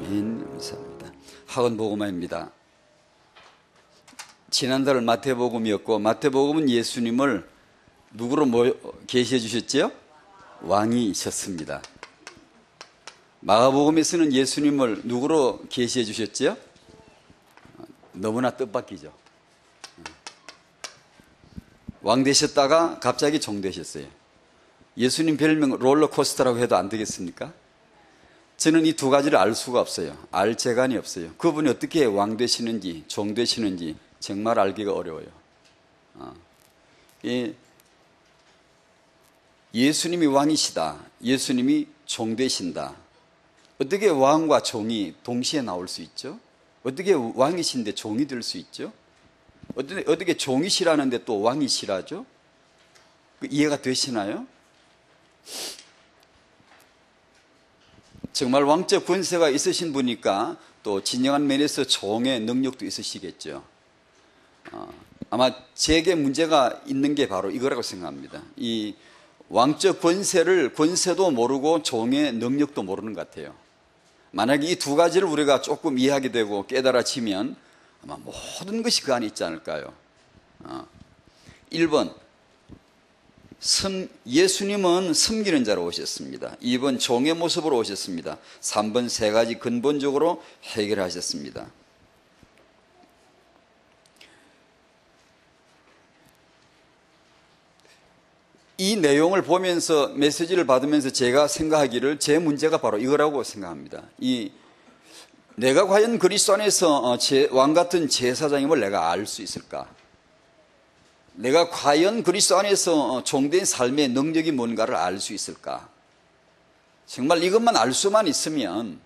아멘. 감사합니다. 학원 복음화입니다. 지난달 마태복음이었고, 마태복음은 예수님을 누구로 계시해 주셨지요? 왕이셨습니다. 마가복음에서는 예수님을 누구로 계시해 주셨지요? 너무나 뜻밖이죠. 왕 되셨다가 갑자기 종 되셨어요. 예수님 별명 롤러코스터라고 해도 안 되겠습니까? 저는 이 두 가지를 알 수가 없어요. 알 재간이 없어요. 그분이 어떻게 왕 되시는지 종 되시는지 정말 알기가 어려워요. 예수님이 왕이시다, 예수님이 종 되신다. 어떻게 왕과 종이 동시에 나올 수 있죠? 어떻게 왕이신데 종이 될 수 있죠? 어떻게 종이시라는데 또 왕이시라죠? 이해가 되시나요? 정말 왕적 권세가 있으신 분이니까 또 진정한 면에서 종의 능력도 있으시겠죠. 아마 제게 문제가 있는 게 바로 이거라고 생각합니다. 이 왕적 권세도 모르고 종의 능력도 모르는 것 같아요. 만약에 이 두 가지를 우리가 조금 이해하게 되고 깨달아지면 아마 모든 것이 그 안에 있지 않을까요? 1번, 예수님은 섬기는 자로 오셨습니다. 2번, 종의 모습으로 오셨습니다. 3번, 세 가지 근본적으로 해결하셨습니다. 이 내용을 보면서 메시지를 받으면서 제가 생각하기를 제 문제가 바로 이거라고 생각합니다. 내가 과연 그리스도 안에서 왕 같은 제사장임을 내가 알 수 있을까? 내가 과연 그리스도 안에서 종된 삶의 능력이 뭔가를 알 수 있을까? 정말 이것만 알 수만 있으면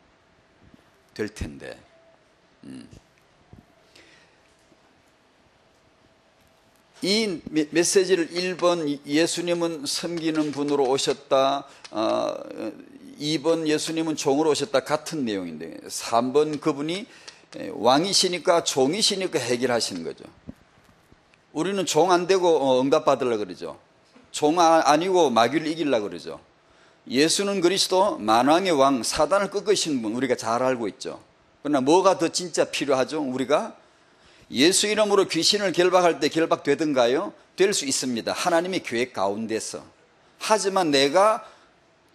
될 텐데. 이 메시지를 1번 예수님은 섬기는 분으로 오셨다, 2번 예수님은 종으로 오셨다 같은 내용인데, 3번 그분이 왕이시니까 종이시니까 해결하시는 거죠. 우리는 종 안 되고 응답받으려고 그러죠. 종 아니고 마귀를 이기려고 그러죠. 예수는 그리스도 만왕의 왕, 사단을 꺾으신 분, 우리가 잘 알고 있죠. 그러나 뭐가 더 진짜 필요하죠? 우리가 예수 이름으로 귀신을 결박할 때 결박되던가요? 될 수 있습니다. 하나님의 계획 가운데서. 하지만 내가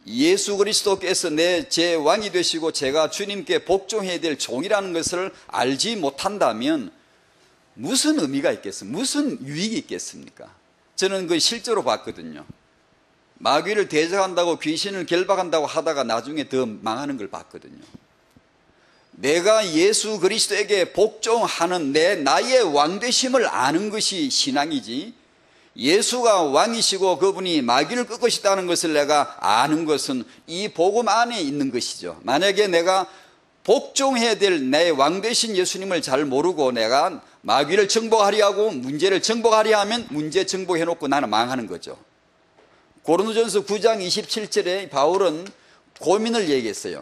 예수 그리스도께서 제 왕이 되시고 제가 주님께 복종해야 될 종이라는 것을 알지 못한다면 무슨 의미가 있겠습니까? 무슨 유익이 있겠습니까? 저는 그 실제로 봤거든요. 마귀를 대적한다고 귀신을 결박한다고 하다가 나중에 더 망하는 걸 봤거든요. 내가 예수 그리스도에게 복종하는 나의 왕되심을 아는 것이 신앙이지, 예수가 왕이시고 그분이 마귀를 꺾으시다는 것을 내가 아는 것은 이 복음 안에 있는 것이죠. 만약에 내가 복종해야 될 내 왕되신 예수님을 잘 모르고 내가 마귀를 정복하려 하고 문제를 정복하려 하면 문제 정복해놓고 나는 망하는 거죠. 고린도전서 9장 27절에 바울은 고민을 얘기했어요.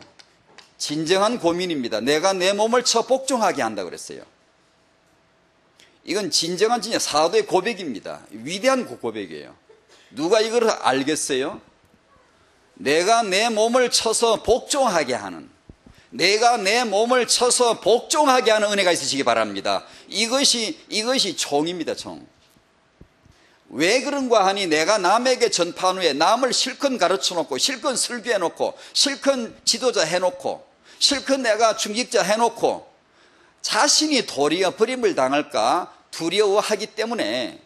진정한 고민입니다. 내가 내 몸을 쳐 복종하게 한다고 그랬어요. 이건 진정한 진짜 사도의 고백입니다. 위대한 고백이에요. 누가 이걸 알겠어요? 내가 내 몸을 쳐서 복종하게 하는, 내가 내 몸을 쳐서 복종하게 하는 은혜가 있으시기 바랍니다. 이것이 종입니다. 종. 왜 그런가 하니 내가 남에게 전파한 후에 남을 실컷 가르쳐 놓고 실컷 설교해 놓고 실컷 지도자 해놓고 실컷 내가 중직자 해놓고 자신이 도리어 버림을 당할까 두려워하기 때문에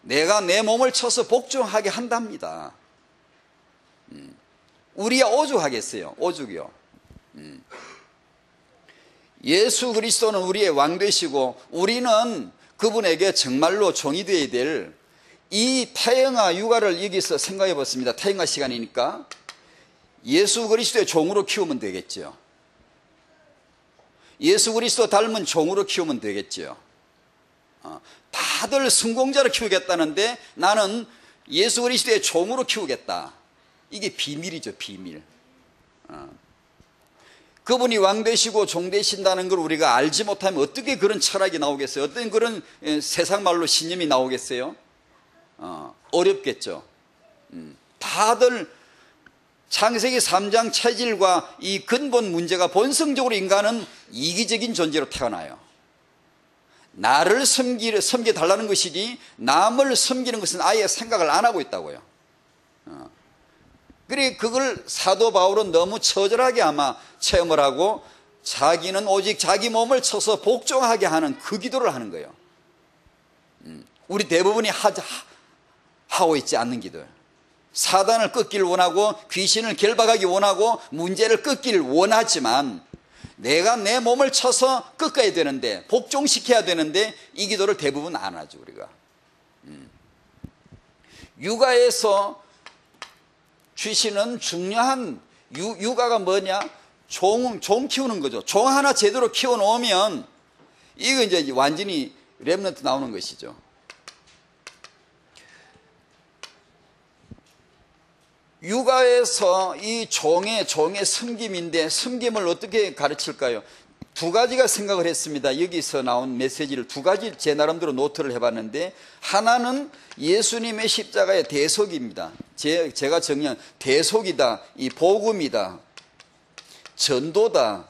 내가 내 몸을 쳐서 복종하게 한답니다. 우리야 오죽하겠어요. 오죽이요. 예수 그리스도는 우리의 왕 되시고 우리는 그분에게 정말로 종이 되어야 될 이 태영아 육아를 여기서 생각해 봤습니다. 태영아 시간이니까 예수 그리스도의 종으로 키우면 되겠죠. 예수 그리스도 닮은 종으로 키우면 되겠죠. 다들 성공자로 키우겠다는데 나는 예수 그리스도의 종으로 키우겠다. 이게 비밀이죠. 비밀. 그분이 왕 되시고 종 되신다는 걸 우리가 알지 못하면 어떻게 그런 철학이 나오겠어요? 어떤 그런 세상 말로 신념이 나오겠어요? 어렵겠죠. 다들 창세기 3장 체질과 이 근본 문제가 본성적으로 인간은 이기적인 존재로 태어나요. 나를 섬겨달라는 것이지 남을 섬기는 것은 아예 생각을 안 하고 있다고요. 그래 그걸 사도 바울은 너무 처절하게 아마 체험을 하고 자기는 오직 자기 몸을 쳐서 복종하게 하는 그 기도를 하는 거예요. 우리 대부분이 하고 있지 않는 기도예요. 사단을 꺾기를 원하고 귀신을 결박하기 원하고 문제를 꺾기를 원하지만 내가 내 몸을 쳐서 꺾어야 되는데 복종시켜야 되는데 이 기도를 대부분 안 하죠 우리가. 육아에서 주시는 중요한 육아가 뭐냐? 종 키우는 거죠. 종 하나 제대로 키워놓으면 이거 이제 완전히 렘넌트 나오는 것이죠. 육아에서 이 종의 섬김인데 섬김을 어떻게 가르칠까요? 두 가지가 생각을 했습니다. 여기서 나온 메시지를 두 가지 제 나름대로 노트를 해봤는데 하나는 예수님의 십자가의 대속입니다. 제가 정리한 대속이다, 이 복음이다, 전도다.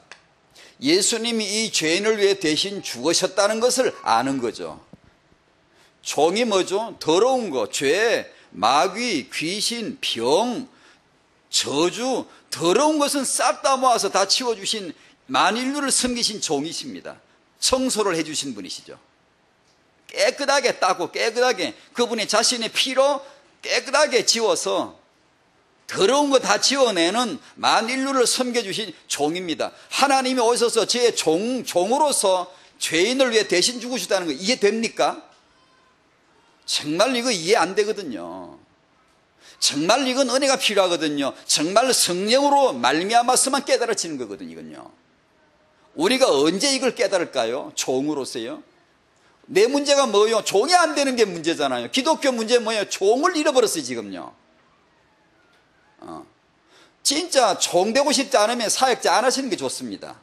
예수님이 이 죄인을 위해 대신 죽으셨다는 것을 아는 거죠. 종이 뭐죠? 더러운 거, 죄, 마귀, 귀신, 병, 저주, 더러운 것은 싹 다 모아서 다 치워주신 만인류를 섬기신 종이십니다. 청소를 해주신 분이시죠. 깨끗하게 닦고 깨끗하게 그분이 자신의 피로 깨끗하게 지워서 더러운 거 다 지워내는 만인류를 섬겨주신 종입니다. 하나님이 오셔서 제 종으로서 죄인을 위해 대신 죽으셨다는 거 이해됩니까? 정말 이거 이해 안 되거든요. 정말 이건 은혜가 필요하거든요. 정말 성령으로 말미암아서만 깨달아지는 거거든요. 이건요. 우리가 언제 이걸 깨달을까요? 종으로서요. 내 문제가 뭐예요? 종이 안 되는 게 문제잖아요. 기독교 문제 뭐예요? 종을 잃어버렸어요 지금요. 진짜 종 되고 싶지 않으면 사역자 안 하시는 게 좋습니다.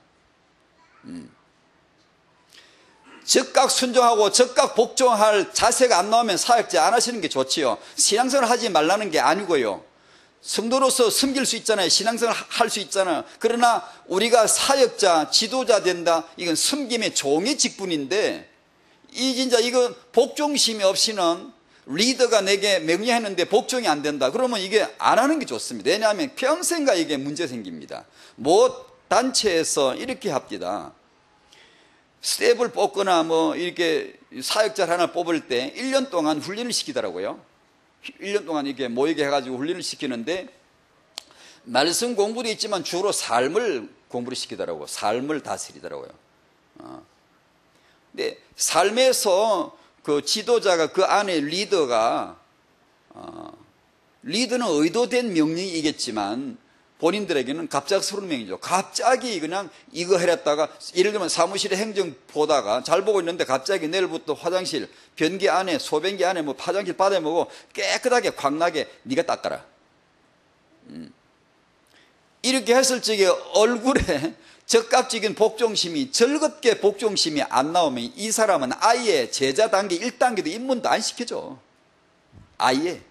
적각 순종하고 적각 복종할 자세가 안 나오면 사역자 안 하시는 게 좋지요. 신앙생활 하지 말라는 게 아니고요. 성도로서 섬길 수 있잖아요. 신앙생활 할 수 있잖아요. 그러나 우리가 사역자, 지도자 된다. 이건 섬김의 종의 직분인데 진짜 이거 복종심이 없이는 리더가 내게 명령했는데 복종이 안 된다. 그러면 이게 안 하는 게 좋습니다. 왜냐하면 평생가 이게 문제 생깁니다. 모 단체에서 이렇게 합니다. 스텝을 뽑거나 뭐 이렇게 사역자를 하나 뽑을 때 1년 동안 훈련을 시키더라고요. 1년 동안 이렇게 모이게 해가지고 훈련을 시키는데 말씀 공부도 있지만 주로 삶을 공부를 시키더라고요. 삶을 다스리더라고요. 근데 삶에서 그 지도자가 그 안에 리더는 의도된 명령이겠지만 본인들에게는 갑작스러운 명이죠. 갑자기 그냥 이거 해랬다가 예를 들면 사무실에 행정 보다가 잘 보고 있는데 갑자기 내일부터 화장실 변기 안에 소변기 안에 뭐 화장실 바닥에 뭐고 깨끗하게 광나게 네가 닦아라. 이렇게 했을 적에 얼굴에 적극적인 복종심이 즐겁게 복종심이 안 나오면 이 사람은 아예 제자 단계 1단계도 입문도 안 시켜줘. 아예.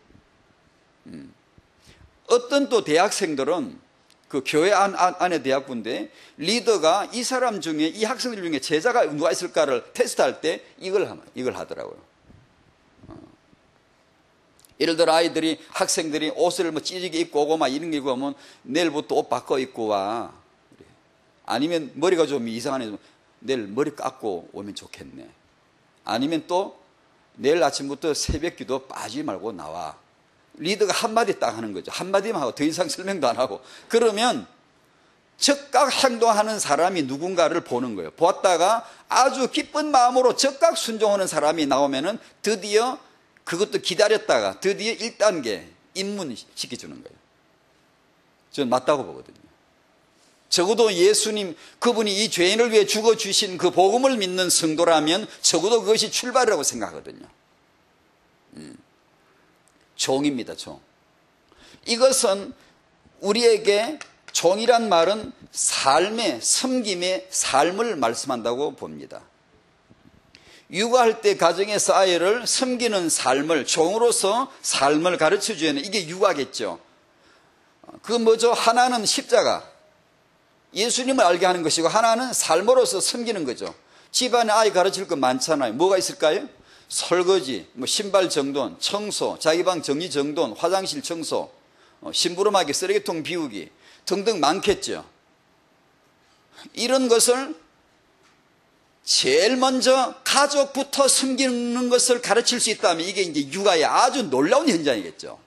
어떤 또 대학생들은 그 교회 안에 대학부인데 리더가 이 사람 중에 이 학생들 중에 제자가 누가 있을까를 테스트할 때 이걸 하더라고요. 예를 들어 학생들이 옷을 뭐 찌르게 입고 오고 막 이런 게 보면 내일부터 옷 바꿔 입고 와. 아니면 머리가 좀 이상하네. 내일 머리 깎고 오면 좋겠네. 아니면 또 내일 아침부터 새벽 기도 빠지지 말고 나와. 리더가 한마디 딱 하는 거죠. 한마디만 하고 더 이상 설명도 안 하고. 그러면 적각 행동하는 사람이 누군가를 보는 거예요. 보았다가 아주 기쁜 마음으로 적각 순종하는 사람이 나오면은 드디어 그것도 기다렸다가 드디어 1단계 입문시켜주는 거예요. 저는 맞다고 보거든요. 적어도 예수님 그분이 이 죄인을 위해 죽어주신 그 복음을 믿는 성도라면 적어도 그것이 출발이라고 생각하거든요. 종입니다. 종. 이것은 우리에게 종이란 말은 삶의 섬김의 삶을 말씀한다고 봅니다. 육아할 때 가정에서 아이를 섬기는 삶을 종으로서 삶을 가르쳐주는 이게 육아겠죠. 그 뭐죠? 하나는 십자가, 예수님을 알게 하는 것이고, 하나는 삶으로서 섬기는 거죠. 집안에 아이 가르칠 거 많잖아요. 뭐가 있을까요? 설거지, 뭐 신발 정돈, 청소, 자기 방 정리 정돈, 화장실 청소, 심부름하기, 쓰레기통 비우기 등등 많겠죠. 이런 것을 제일 먼저 가족부터 섬기는 것을 가르칠 수 있다면 이게 이제 육아의 아주 놀라운 현장이겠죠.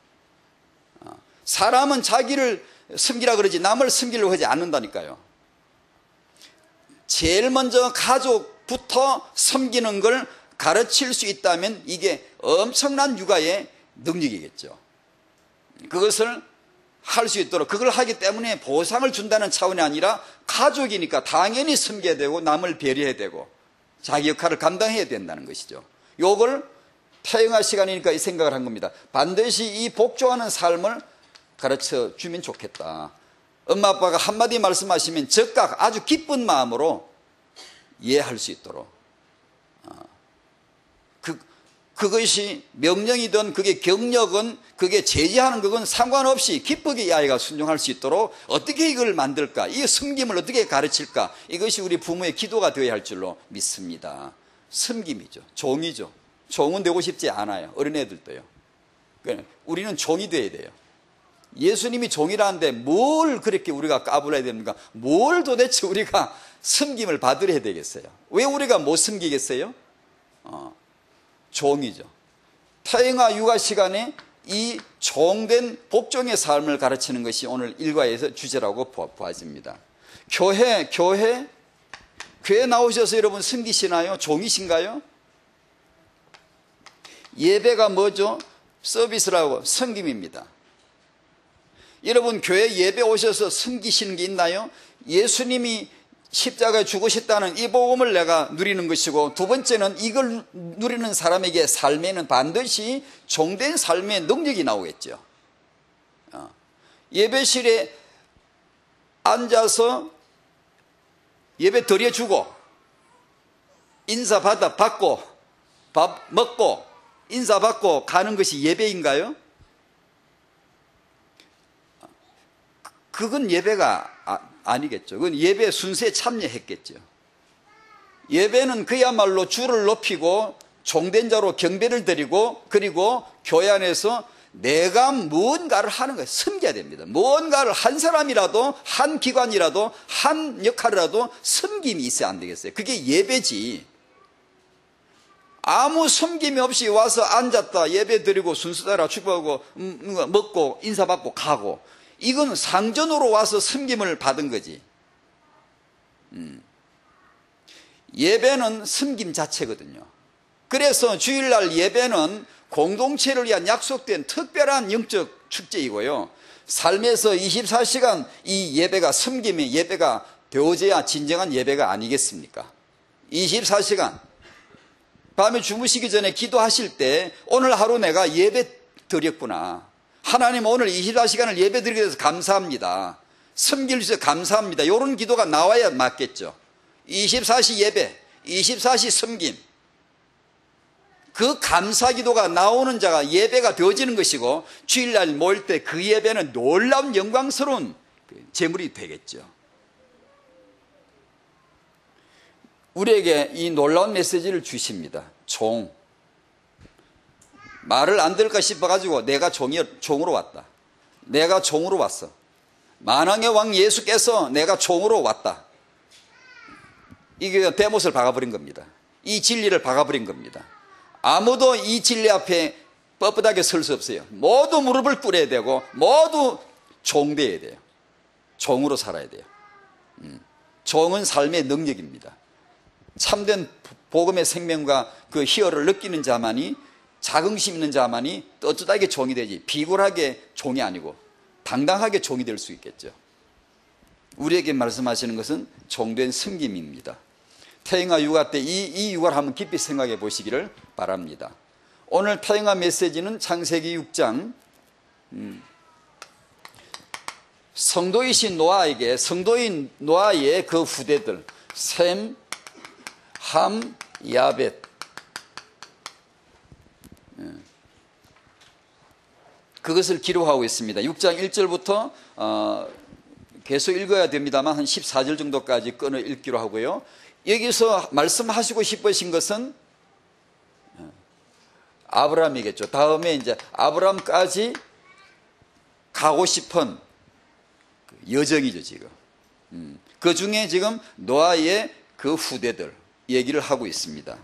사람은 자기를 섬기라 그러지 남을 섬기려고 하지 않는다니까요. 제일 먼저 가족부터 섬기는 걸 가르칠 수 있다면 이게 엄청난 육아의 능력이겠죠. 그것을 할 수 있도록, 그걸 하기 때문에 보상을 준다는 차원이 아니라 가족이니까 당연히 섬겨야 되고 남을 배려해야 되고 자기 역할을 감당해야 된다는 것이죠. 요걸 태영아 시간이니까 이 생각을 한 겁니다. 반드시 이 복종하는 삶을 가르쳐 주면 좋겠다. 엄마 아빠가 한마디 말씀하시면 즉각 아주 기쁜 마음으로 이해할 수 있도록, 그것이 명령이든 그게 경력은 그게 제지하는 그건 상관없이 기쁘게 이 아이가 순종할 수 있도록 어떻게 이걸 만들까, 이 섬김을 어떻게 가르칠까, 이것이 우리 부모의 기도가 되어야 할 줄로 믿습니다. 섬김이죠. 종이죠. 종은 되고 싶지 않아요. 어린애들도요. 우리는 종이 되어야 돼요. 예수님이 종이라는데 뭘 그렇게 우리가 까불어야 됩니까? 뭘 도대체 우리가 섬김을 받으려 해야 되겠어요? 왜 우리가 못 섬기겠어요? 종이죠. 태영아 육아 시간에 이 종된 복종의 삶을 가르치는 것이 오늘 일과에서 주제라고 보아집니다. 교회 나오셔서 여러분 섬기시나요? 종이신가요? 예배가 뭐죠? 서비스라고, 섬김입니다. 여러분 교회 예배 오셔서 섬기시는 게 있나요? 예수님이 십자가에 죽으셨다는 이 복음을 내가 누리는 것이고, 두 번째는 이걸 누리는 사람에게 삶에는 반드시 종된 삶의 능력이 나오겠죠. 예배실에 앉아서 예배 드려주고 받고 밥 먹고 인사받고 가는 것이 예배인가요? 그건 예배가 아니겠죠. 그건 예배 순서에 참여했겠죠. 예배는 그야말로 주를 높이고 종된 자로 경배를 드리고, 그리고 교회 안에서 내가 무언가를 하는 거예요. 섬겨야 됩니다. 무언가를 한 사람이라도, 한 기관이라도, 한 역할이라도 섬김이 있어야 안 되겠어요. 그게 예배지. 아무 섬김이 없이 와서 앉았다 예배 드리고 순서 따라 축복하고 먹고 인사받고 가고, 이건 상전으로 와서 섬김을 받은 거지. 예배는 섬김 자체거든요. 그래서 주일날 예배는 공동체를 위한 약속된 특별한 영적 축제이고요, 삶에서 24시간 이 예배가 섬김의 예배가 되어져야 진정한 예배가 아니겠습니까? 24시간 밤에 주무시기 전에 기도하실 때 오늘 하루 내가 예배 드렸구나, 하나님 오늘 24시간을 예배 드리게 돼서 감사합니다, 섬길 수 있어서 감사합니다, 이런 기도가 나와야 맞겠죠. 24시 예배, 24시 섬김, 그 감사 기도가 나오는 자가 예배가 되어지는 것이고, 주일날 모일 때 그 예배는 놀라운 영광스러운 제물이 되겠죠. 우리에게 이 놀라운 메시지를 주십니다. 종. 말을 안 들을까 싶어가지고 내가 종으로 왔다. 내가 종으로 왔어. 만왕의 왕 예수께서 내가 종으로 왔다. 이게 대못을 박아버린 겁니다. 이 진리를 박아버린 겁니다. 아무도 이 진리 앞에 뻣뻣하게 설 수 없어요. 모두 무릎을 꿇어야 되고 모두 종되어야 돼요. 종으로 살아야 돼요. 종은 삶의 능력입니다. 참된 복음의 생명과 그 희열을 느끼는 자만이, 자긍심 있는 자만이 떳떳하게 종이 되지, 비굴하게 종이 아니고 당당하게 종이 될 수 있겠죠. 우리에게 말씀하시는 것은 종된 섬김입니다. 태영아 육아 때 이 육아를 한번 깊이 생각해 보시기를 바랍니다. 오늘 태영아 메시지는 창세기 6장 성도이신 노아에게, 성도인 노아의 그 후대들 셈, 함, 야벳, 그것을 기록하고 있습니다. 6장 1절부터 계속 읽어야 됩니다만 한 14절 정도까지 끊어 읽기로 하고요. 여기서 말씀하시고 싶으신 것은 아브라함이겠죠. 다음에 이제 아브라함까지 가고 싶은 여정이죠, 지금. 그 중에 지금 노아의 그 후대들 얘기를 하고 있습니다.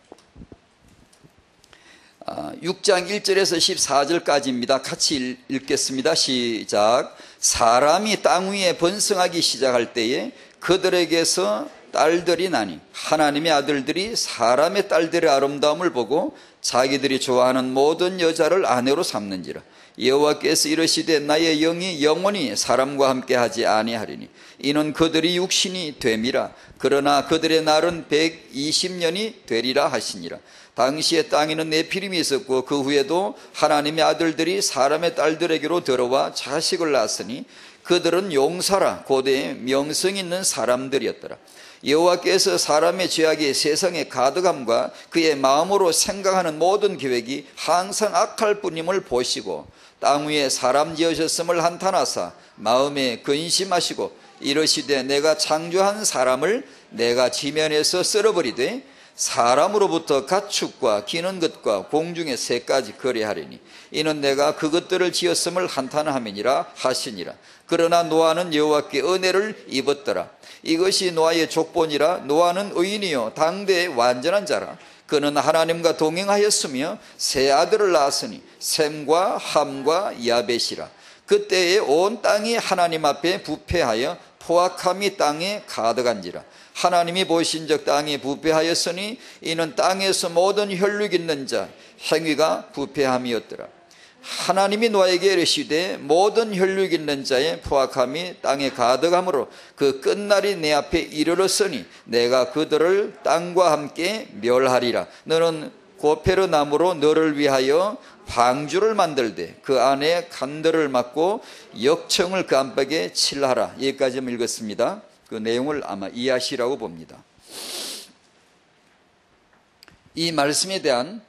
6장 1절에서 14절까지입니다. 같이 읽겠습니다. 시작. 사람이 땅 위에 번성하기 시작할 때에 그들에게서 딸들이 나니 하나님의 아들들이 사람의 딸들의 아름다움을 보고 자기들이 좋아하는 모든 여자를 아내로 삼는지라. 여호와께서 이르시되 나의 영이 영원히 사람과 함께 하지 아니하리니 이는 그들이 육신이 됨이라. 그러나 그들의 날은 120년이 되리라 하시니라. 당시에 땅에는 네피림이 있었고 그 후에도 하나님의 아들들이 사람의 딸들에게로 들어와 자식을 낳았으니 그들은 용사라 고대에 명성 있는 사람들이었더라. 여호와께서 사람의 죄악이 세상에 가득함과 그의 마음으로 생각하는 모든 계획이 항상 악할 뿐임을 보시고 땅 위에 사람 지으셨음을 한탄하사 마음에 근심하시고 이르시되 내가 창조한 사람을 내가 지면에서 쓸어버리되 사람으로부터 가축과 기는 것과 공중의 새까지 거래하리니 이는 내가 그것들을 지었음을 한탄함이니라 하시니라. 그러나 노아는 여호와께 은혜를 입었더라. 이것이 노아의 족본이라. 노아는 의인이요 당대의 완전한 자라. 그는 하나님과 동행하였으며 세 아들을 낳았으니 셈과 함과 야벳이라. 그때에 온 땅이 하나님 앞에 부패하여 포악함이 땅에 가득한지라. 하나님이 보신즉 땅이 부패하였으니 이는 땅에서 모든 혈육 있는 자 행위가 부패함이었더라. 하나님이 노아에게 이르시되 모든 혈육 있는 자의 포악함이 땅에 가득하므로 그 끝날이 내 앞에 이르렀으니 내가 그들을 땅과 함께 멸하리라. 너는 고페르 나무로 너를 위하여 방주를 만들되 그 안에 간들을 막고 역청을 그 안팎에 칠하라. 여기까지 읽었습니다. 그 내용을 아마 이해하시라고 봅니다. 이 말씀에 대한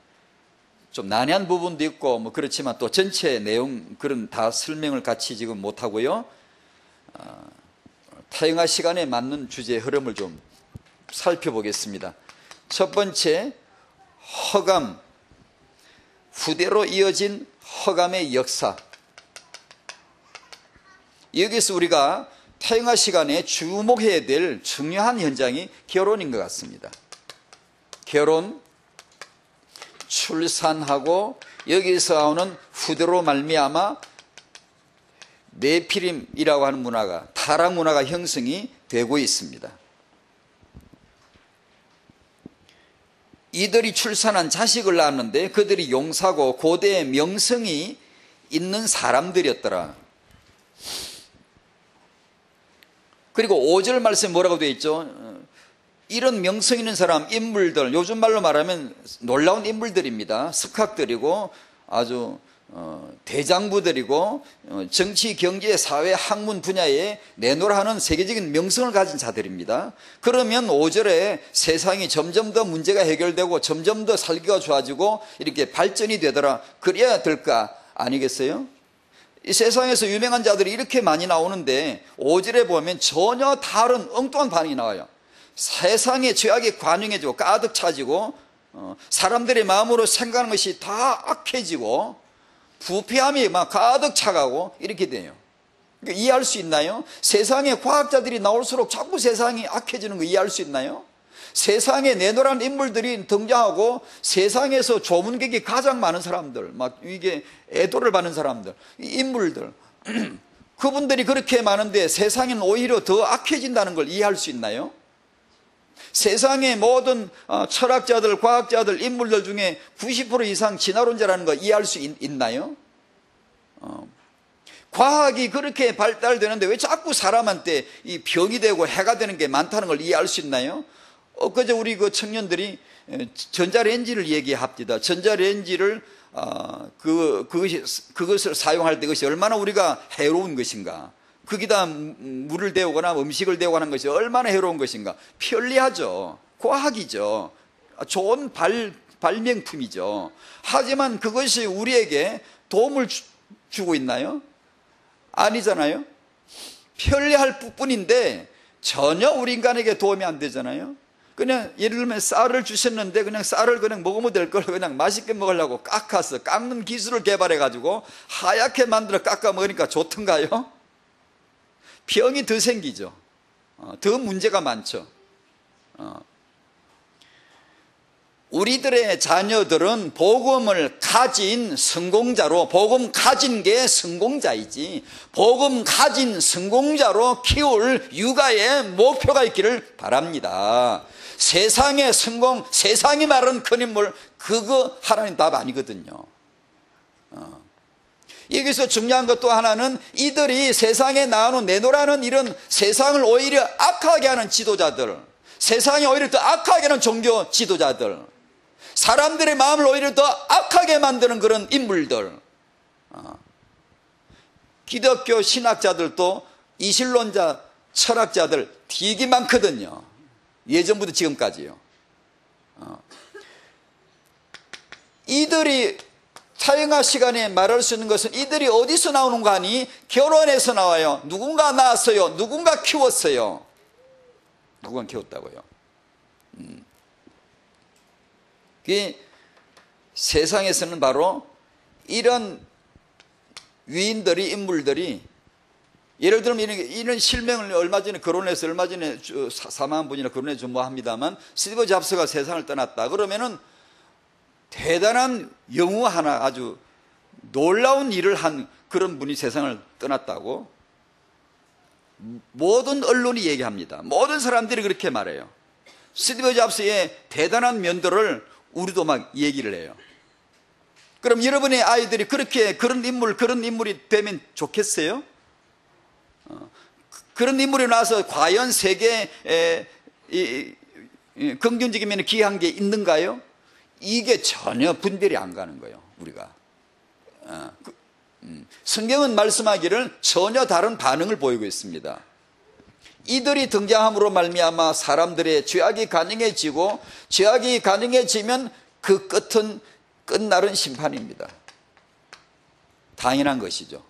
좀 난해한 부분도 있고 뭐 그렇지만 또 전체 내용 그런 다 설명을 같이 지금 못하고요. 타영화 시간에 맞는 주제의 흐름을 좀 살펴보겠습니다. 첫 번째, 허감, 후대로 이어진 허감의 역사. 여기서 우리가 타영화 시간에 주목해야 될 중요한 현장이 결혼인 것 같습니다. 결혼, 출산하고 여기서 나오는 후대로 말미암아 네피림이라고 하는 문화가, 타락 문화가 형성이 되고 있습니다. 이들이 출산한 자식을 낳았는데 그들이 용사고 고대의 명성이 있는 사람들이었더라. 그리고 5절 말씀에 뭐라고 되어 있죠? 이런 명성 있는 사람, 인물들, 요즘 말로 말하면 놀라운 인물들입니다. 석학들이고 아주 대장부들이고 정치, 경제, 사회, 학문 분야에 내노라 하는 세계적인 명성을 가진 자들입니다. 그러면 5절에 세상이 점점 더 문제가 해결되고 점점 더 살기가 좋아지고 이렇게 발전이 되더라. 그래야 될까 아니겠어요? 이 세상에서 유명한 자들이 이렇게 많이 나오는데 5절에 보면 전혀 다른 엉뚱한 반응이 나와요. 세상의 죄악이 관영해지고 가득 차지고 사람들의 마음으로 생각하는 것이 다 악해지고 부패함이 막 가득 차가고 이렇게 돼요. 그러니까 이해할 수 있나요? 세상에 과학자들이 나올수록 자꾸 세상이 악해지는 거 이해할 수 있나요? 세상에 내노란 인물들이 등장하고 세상에서 조문객이 가장 많은 사람들, 막 이게 애도를 받는 사람들, 인물들 그분들이 그렇게 많은데 세상은 오히려 더 악해진다는 걸 이해할 수 있나요? 세상의 모든 철학자들, 과학자들, 인물들 중에 90% 이상 진화론자라는 거 이해할 수 있나요? 과학이 그렇게 발달되는데 왜 자꾸 사람한테 이 병이 되고 해가 되는 게 많다는 걸 이해할 수 있나요? 그저 우리 그 청년들이 전자레인지를 얘기합니다. 전자레인지를 그것을 사용할 때 그것이 얼마나 우리가 해로운 것인가. 거기다 물을 데우거나 음식을 데우거나 하는 것이 얼마나 해로운 것인가. 편리하죠. 과학이죠. 좋은 발명품이죠. 하지만 그것이 우리에게 도움을 주고 있나요? 아니잖아요. 편리할 뿐인데 전혀 우리 인간에게 도움이 안 되잖아요. 그냥 예를 들면 쌀을 주셨는데 그냥 쌀을 그냥 먹으면 될 걸 그냥 맛있게 먹으려고 깎아서 깎는 기술을 개발해 가지고 하얗게 만들어 깎아 먹으니까 좋던가요? 병이 더 생기죠. 더 문제가 많죠. 우리들의 자녀들은 복음을 가진 성공자로, 복음 가진 게 성공자이지, 복음 가진 성공자로 키울 육아의 목표가 있기를 바랍니다. 세상의 성공, 세상이 말하는 큰 인물, 그거 하나님 답 아니거든요. 여기서 중요한 것 또 하나는 이들이 세상에 나오는 내놓으라는 이런 세상을 오히려 악하게 하는 지도자들, 세상이 오히려 더 악하게 하는 종교 지도자들, 사람들의 마음을 오히려 더 악하게 만드는 그런 인물들, 기독교 신학자들도 이신론자 철학자들 되게 많거든요. 예전부터 지금까지요. 이들이 사형아 시간에 말할 수 있는 것은 이들이 어디서 나오는 거 아니? 결혼해서 나와요. 누군가 낳았어요. 누군가 키웠어요. 누군가 키웠다고요. 그게 세상에서는 바로 이런 위인들이, 인물들이, 예를 들면 이런 실명을 얼마 전에 결혼해서 얼마 전에 사망한 분이나 결혼해 전무합니다만, 스티브 잡스가 세상을 떠났다 그러면은 대단한 영웅 하나, 아주 놀라운 일을 한 그런 분이 세상을 떠났다고 모든 언론이 얘기합니다. 모든 사람들이 그렇게 말해요. 스티브 잡스의 대단한 면도를 우리도 막 얘기를 해요. 그럼 여러분의 아이들이 그렇게 그런 인물이 되면 좋겠어요? 그런 인물이 나와서 과연 세계에 긍정적인 면에 기여한 게 있는가요? 이게 전혀 분별이 안 가는 거예요, 우리가. 성경은 말씀하기를 전혀 다른 반응을 보이고 있습니다. 이들이 등장함으로 말미암아 사람들의 죄악이 가능해지고, 죄악이 가능해지면 그 끝날은 심판입니다. 당연한 것이죠.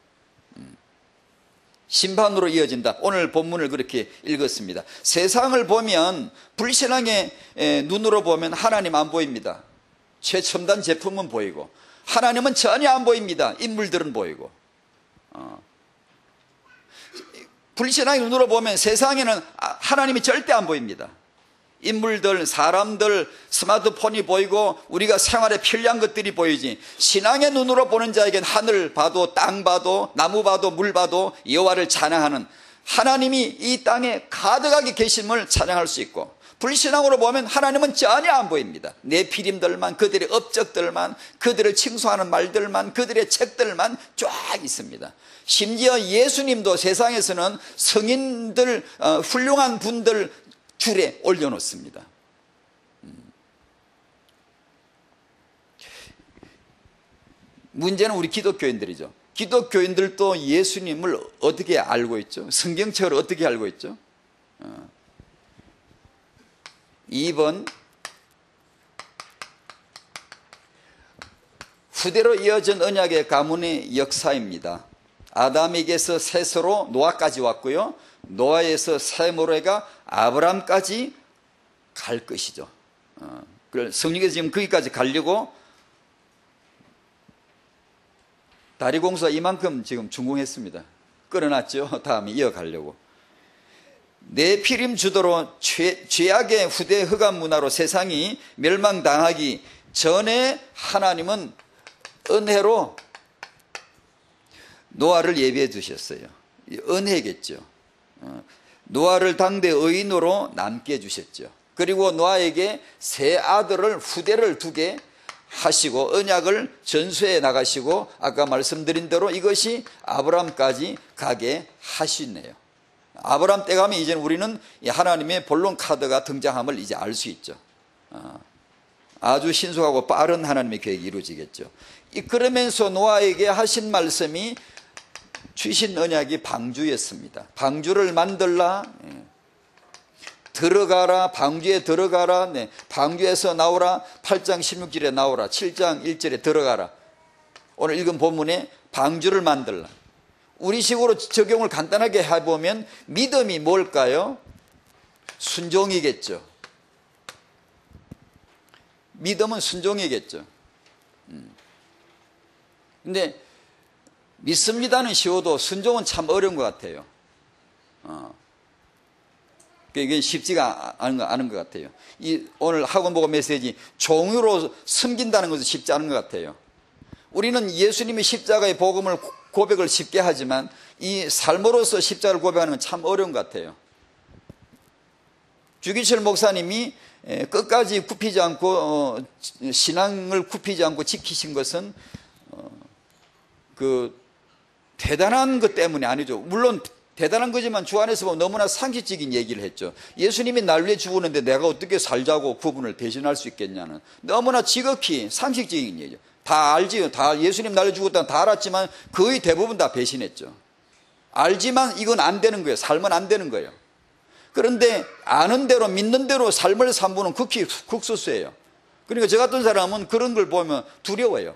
심판으로 이어진다. 오늘 본문을 그렇게 읽었습니다. 세상을 보면, 불신앙의 눈으로 보면 하나님 안 보입니다. 최첨단 제품은 보이고 하나님은 전혀 안 보입니다. 인물들은 보이고. 불신앙의 눈으로 보면 세상에는 하나님이 절대 안 보입니다. 인물들, 사람들, 스마트폰이 보이고 우리가 생활에 편리한 것들이 보이지, 신앙의 눈으로 보는 자에겐 하늘 봐도 땅 봐도 나무 봐도 물 봐도 여호와를 찬양하는 하나님이 이 땅에 가득하게 계심을 찬양할 수 있고, 불신앙으로 보면 하나님은 전혀 안 보입니다. 네피림들만, 그들의 업적들만, 그들을 칭송하는 말들만, 그들의 책들만 쫙 있습니다. 심지어 예수님도 세상에서는 성인들, 훌륭한 분들 줄에 올려놓습니다. 문제는 우리 기독교인들이죠. 기독교인들도 예수님을 어떻게 알고 있죠? 성경책을 어떻게 알고 있죠? 2번, 후대로 이어진 언약의 가문의 역사입니다. 아담에게서 셋으로 노아까지 왔고요, 노아에서 셋으로가 아브람까지 갈 것이죠. 성령께서 지금 거기까지 가려고 다리공사 이만큼 지금 준공했습니다. 끌어놨죠. 다음에 이어가려고. 네피림 주도로 죄악의 후대 흑암 문화로 세상이 멸망당하기 전에 하나님은 은혜로 노아를 예비해 주셨어요. 은혜겠죠. 노아를 당대 의인으로 남게 해주셨죠. 그리고 노아에게 세 아들을, 후대를 두게 하시고 언약을 전수해 나가시고, 아까 말씀드린 대로 이것이 아브람까지 가게 하시네요. 아브람 때 가면 이제 우리는 하나님의 본론 카드가 등장함을 이제 알 수 있죠. 아주 신속하고 빠른 하나님의 계획이 이루어지겠죠. 그러면서 노아에게 하신 말씀이, 주신 언약이 방주였습니다. 방주를 만들라, 들어가라, 방주에 들어가라, 네, 방주에서 나오라, 8장 16절에 나오라, 7장 1절에 들어가라. 오늘 읽은 본문에 방주를 만들라. 우리식으로 적용을 간단하게 해보면 믿음이 뭘까요? 순종이겠죠. 믿음은 순종이겠죠. 근데 믿습니다는 쉬워도 순종은 참 어려운 것 같아요. 이게 쉽지가 않은 것 같아요. 오늘 학원 보고 메시지, 종으로 섬긴다는 것은 쉽지 않은 것 같아요. 우리는 예수님의 십자가의 복음을 고백을 쉽게 하지만 이 삶으로서 십자가를 고백하는 건 참 어려운 것 같아요. 주기철 목사님이 끝까지 굽히지 않고 신앙을 굽히지 않고 지키신 것은 그 대단한 것 때문이 아니죠. 물론 대단한 거지만 주 안에서 보면 너무나 상식적인 얘기를 했죠. 예수님이 날 위해 죽었는데 내가 어떻게 살자고 그분을 배신할 수 있겠냐는 너무나 지극히 상식적인 얘기죠. 다 알지요. 다 예수님 날 위해 죽었다는 다 알았지만 거의 대부분 다 배신했죠. 알지만 이건 안 되는 거예요. 삶은 안 되는 거예요. 그런데 아는 대로 믿는 대로 삶을 산 분은 극히 극소수예요. 그러니까 저 같은 사람은 그런 걸 보면 두려워요.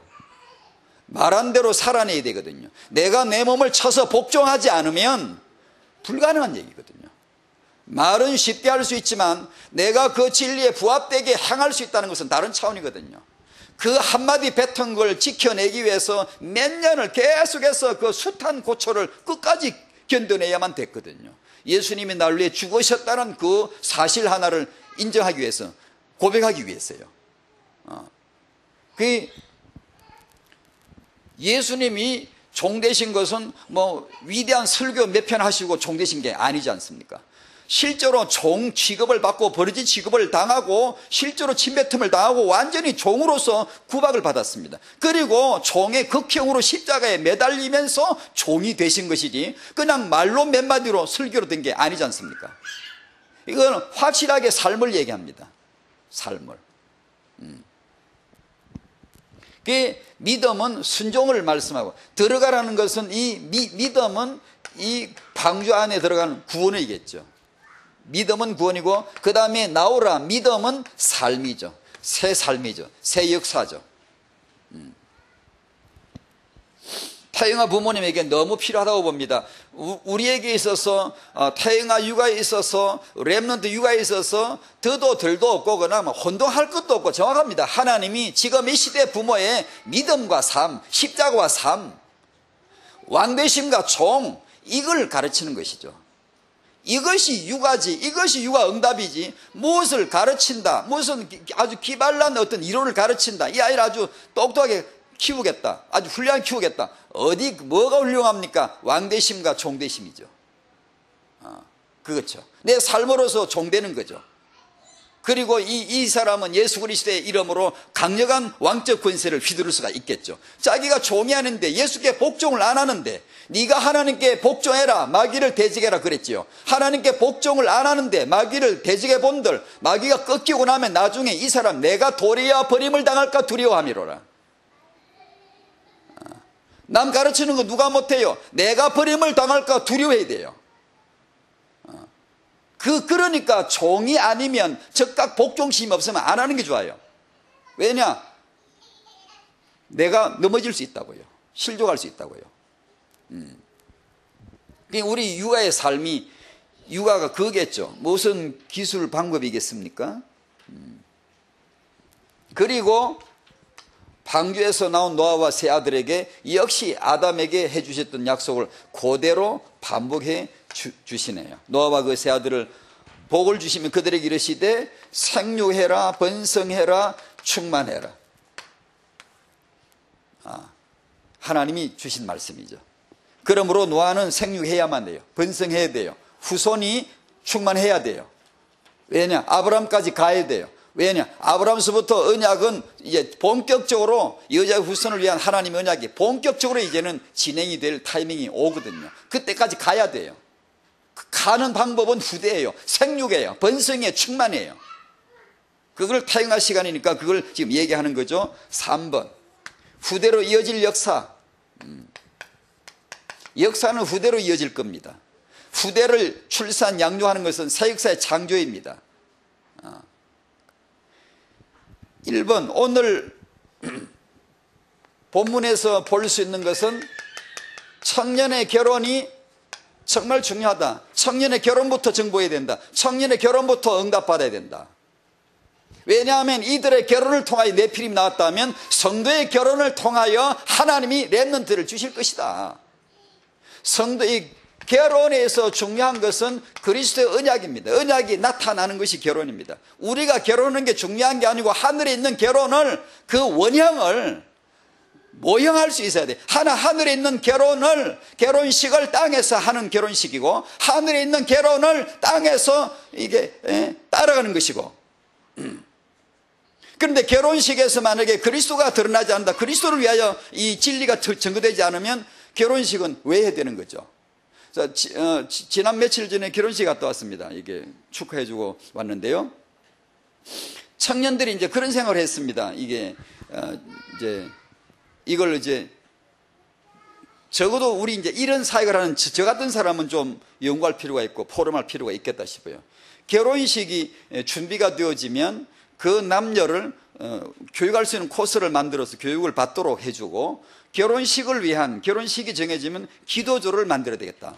말한 대로 살아내야 되거든요. 내가 내 몸을 쳐서 복종하지 않으면 불가능한 얘기거든요. 말은 쉽게 할 수 있지만 내가 그 진리에 부합되게 행할 수 있다는 것은 다른 차원이거든요. 그 한마디 뱉은 걸 지켜내기 위해서 몇 년을 계속해서 그 숱한 고초를 끝까지 견뎌내야만 됐거든요. 예수님이 날 위해 죽으셨다는 그 사실 하나를 인정하기 위해서, 고백하기 위해서요. 그 예수님이 종 되신 것은 뭐 위대한 설교 몇 편 하시고 종 되신 게 아니지 않습니까? 실제로 종 취급을 받고 버러지 취급을 당하고 실제로 침뱉음을 당하고 완전히 종으로서 구박을 받았습니다. 그리고 종의 극형으로 십자가에 매달리면서 종이 되신 것이지 그냥 말로 몇 마디로 설교로 된 게 아니지 않습니까? 이건 확실하게 삶을 얘기합니다. 삶을. 그 믿음은 순종을 말씀하고, 들어가라는 것은 이 믿음은 이 방주 안에 들어가는 구원이겠죠. 믿음은 구원이고, 그 다음에 나오라, 믿음은 삶이죠. 새 삶이죠. 새 역사죠. 태영아 부모님에게 너무 필요하다고 봅니다. 우리에게 있어서 태영아 육아에 있어서 렘넌트 육아에 있어서 더도 덜도 없고 그나마 혼동할 것도 없고 정확합니다. 하나님이 지금 이 시대 부모의 믿음과 삶, 십자가와 삶, 왕되심과 종, 이걸 가르치는 것이죠. 이것이 육아지, 이것이 육아 응답이지, 무엇을 가르친다, 무슨 아주 기발난 어떤 이론을 가르친다, 이 아이를 아주 똑똑하게 키우겠다, 아주 훌륭하게 키우겠다. 어디 뭐가 훌륭합니까? 왕되심과 종되심이죠. 그렇죠. 내 삶으로서 종되는 거죠. 그리고 이 사람은 예수 그리스도의 이름으로 강력한 왕적 권세를 휘두를 수가 있겠죠. 자기가 종이 아닌데, 예수께 복종을 안 하는데, 네가 하나님께 복종해라, 마귀를 대적해라 그랬지요. 하나님께 복종을 안 하는데 마귀를 대적해 본들, 마귀가 꺾이고 나면 나중에 이 사람 내가 도리어 버림을 당할까 두려워함이로라. 남 가르치는 거 누가 못해요? 내가 버림을 당할까 두려워해야 돼요. 그러니까 종이 아니면 즉각 복종심이 없으면 안 하는 게 좋아요. 왜냐? 내가 넘어질 수 있다고요. 실족할 수 있다고요. 우리 육아의 삶이, 육아가 그거겠죠. 무슨 기술 방법이겠습니까? 그리고 방주에서 나온 노아와 세 아들에게 역시 아담에게 해주셨던 약속을 그대로 반복해 주시네요. 노아와 그 세 아들을 복을 주시면 그들에게 이르시되 생육해라, 번성해라, 충만해라. 하나님이 주신 말씀이죠. 그러므로 노아는 생육해야만 돼요. 번성해야 돼요. 후손이 충만해야 돼요. 왜냐? 아브라함까지 가야 돼요. 왜냐? 아브라함서부터 언약은 이제 본격적으로 여자의 후손을 위한 하나님의 언약이 본격적으로 이제는 진행이 될 타이밍이 오거든요. 그때까지 가야 돼요. 가는 방법은 후대예요. 생육이에요. 번성이에요. 충만이에요. 그걸 타용할 시간이니까 그걸 지금 얘기하는 거죠. 3번. 후대로 이어질 역사. 역사는 후대로 이어질 겁니다. 후대를 출산, 양육하는 것은 새 역사의 창조입니다. 1번, 오늘 본문에서 볼 수 있는 것은 청년의 결혼이 정말 중요하다. 청년의 결혼부터 정보해야 된다. 청년의 결혼부터 응답받아야 된다. 왜냐하면 이들의 결혼을 통하여 네피림이 나왔다면 성도의 결혼을 통하여 하나님이 렘넌트를 주실 것이다. 성도의 결혼에서 중요한 것은 그리스도의 언약입니다. 언약이 나타나는 것이 결혼입니다. 우리가 결혼하는 게 중요한 게 아니고 하늘에 있는 결혼을, 그 원형을 모형할 수 있어야 돼. 하늘에 있는 결혼식을 땅에서 하는 결혼식이고, 하늘에 있는 결혼을 땅에서 이게 따라가는 것이고. 그런데 결혼식에서 만약에 그리스도가 드러나지 않는다, 그리스도를 위하여 이 진리가 증거되지 않으면 결혼식은 왜 해야 되는 거죠? 지난 며칠 전에 결혼식 갔다 왔습니다. 이게 축하해주고 왔는데요. 청년들이 이제 그런 생각을 했습니다. 이걸 적어도 우리 이제 이런 사역을 하는 저 같은 사람은 좀 연구할 필요가 있고 포럼할 필요가 있겠다 싶어요. 결혼식이 준비가 되어지면 그 남녀를 교육할 수 있는 코스를 만들어서 교육을 받도록 해주고, 결혼식이 정해지면 기도조를 만들어야 되겠다.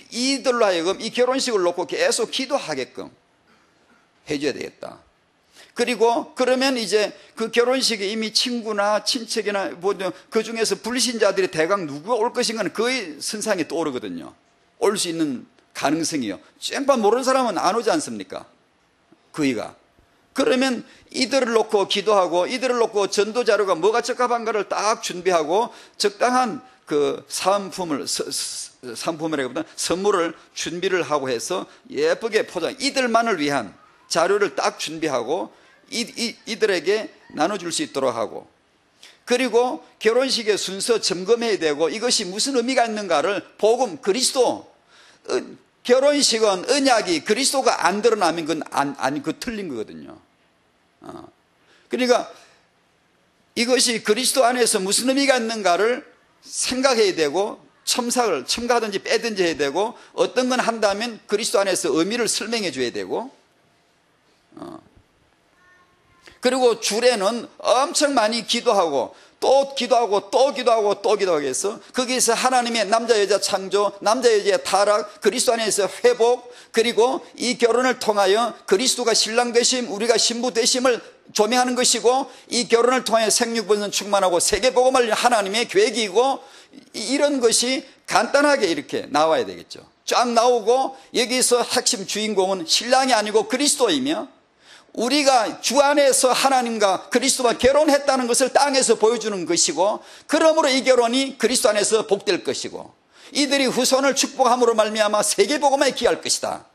이들로 하여금 이 결혼식을 놓고 계속 기도하게끔 해줘야 되겠다. 그리고 그러면 이제 그 결혼식에 이미 친구나 친척이나 그 중에서 불신자들이 대강 누구가 올 것인가는 그의 선상에 떠오르거든요. 올 수 있는 가능성이요. 쨍판 모르는 사람은 안 오지 않습니까? 그이가. 그러면 이들을 놓고 기도하고, 이들을 놓고 전도 자료가 뭐가 적합한가를 딱 준비하고, 적당한 그 상품이라기보다 선물을 준비를 하고 해서 예쁘게 포장, 이들만을 위한 자료를 딱 준비하고 이들에게 나눠줄 수 있도록 하고, 그리고 결혼식의 순서 점검해야 되고, 이것이 무슨 의미가 있는가를 복음, 그리스도, 결혼식은 언약이 그리스도가 안 드러나면 그건 틀린 거거든요. 그러니까 이것이 그리스도 안에서 무슨 의미가 있는가를 생각해야 되고, 첨가하든지 빼든지 해야 되고, 어떤 건 한다면 그리스도 안에서 의미를 설명해 줘야 되고, 그리고 주례는 엄청 많이 기도하고 또 기도하고 또 기도하고 또 기도하게 해서 거기에서 하나님의 남자 여자 창조, 남자 여자의 타락, 그리스도 안에서 회복, 그리고 이 결혼을 통하여 그리스도가 신랑 되심, 우리가 신부 되심을 조명하는 것이고, 이 결혼을 통하여 생육번선 충만하고 세계복음을 하나님의 계획이고, 이런 것이 간단하게 이렇게 나와야 되겠죠. 쫙 나오고, 여기서 핵심 주인공은 신랑이 아니고 그리스도이며, 우리가 주 안에서 하나님과 그리스도와 결혼했다는 것을 땅에서 보여주는 것이고, 그러므로 이 결혼이 그리스도 안에서 복될 것이고, 이들이 후손을 축복함으로 말미암아 세계복음에 기할 것이다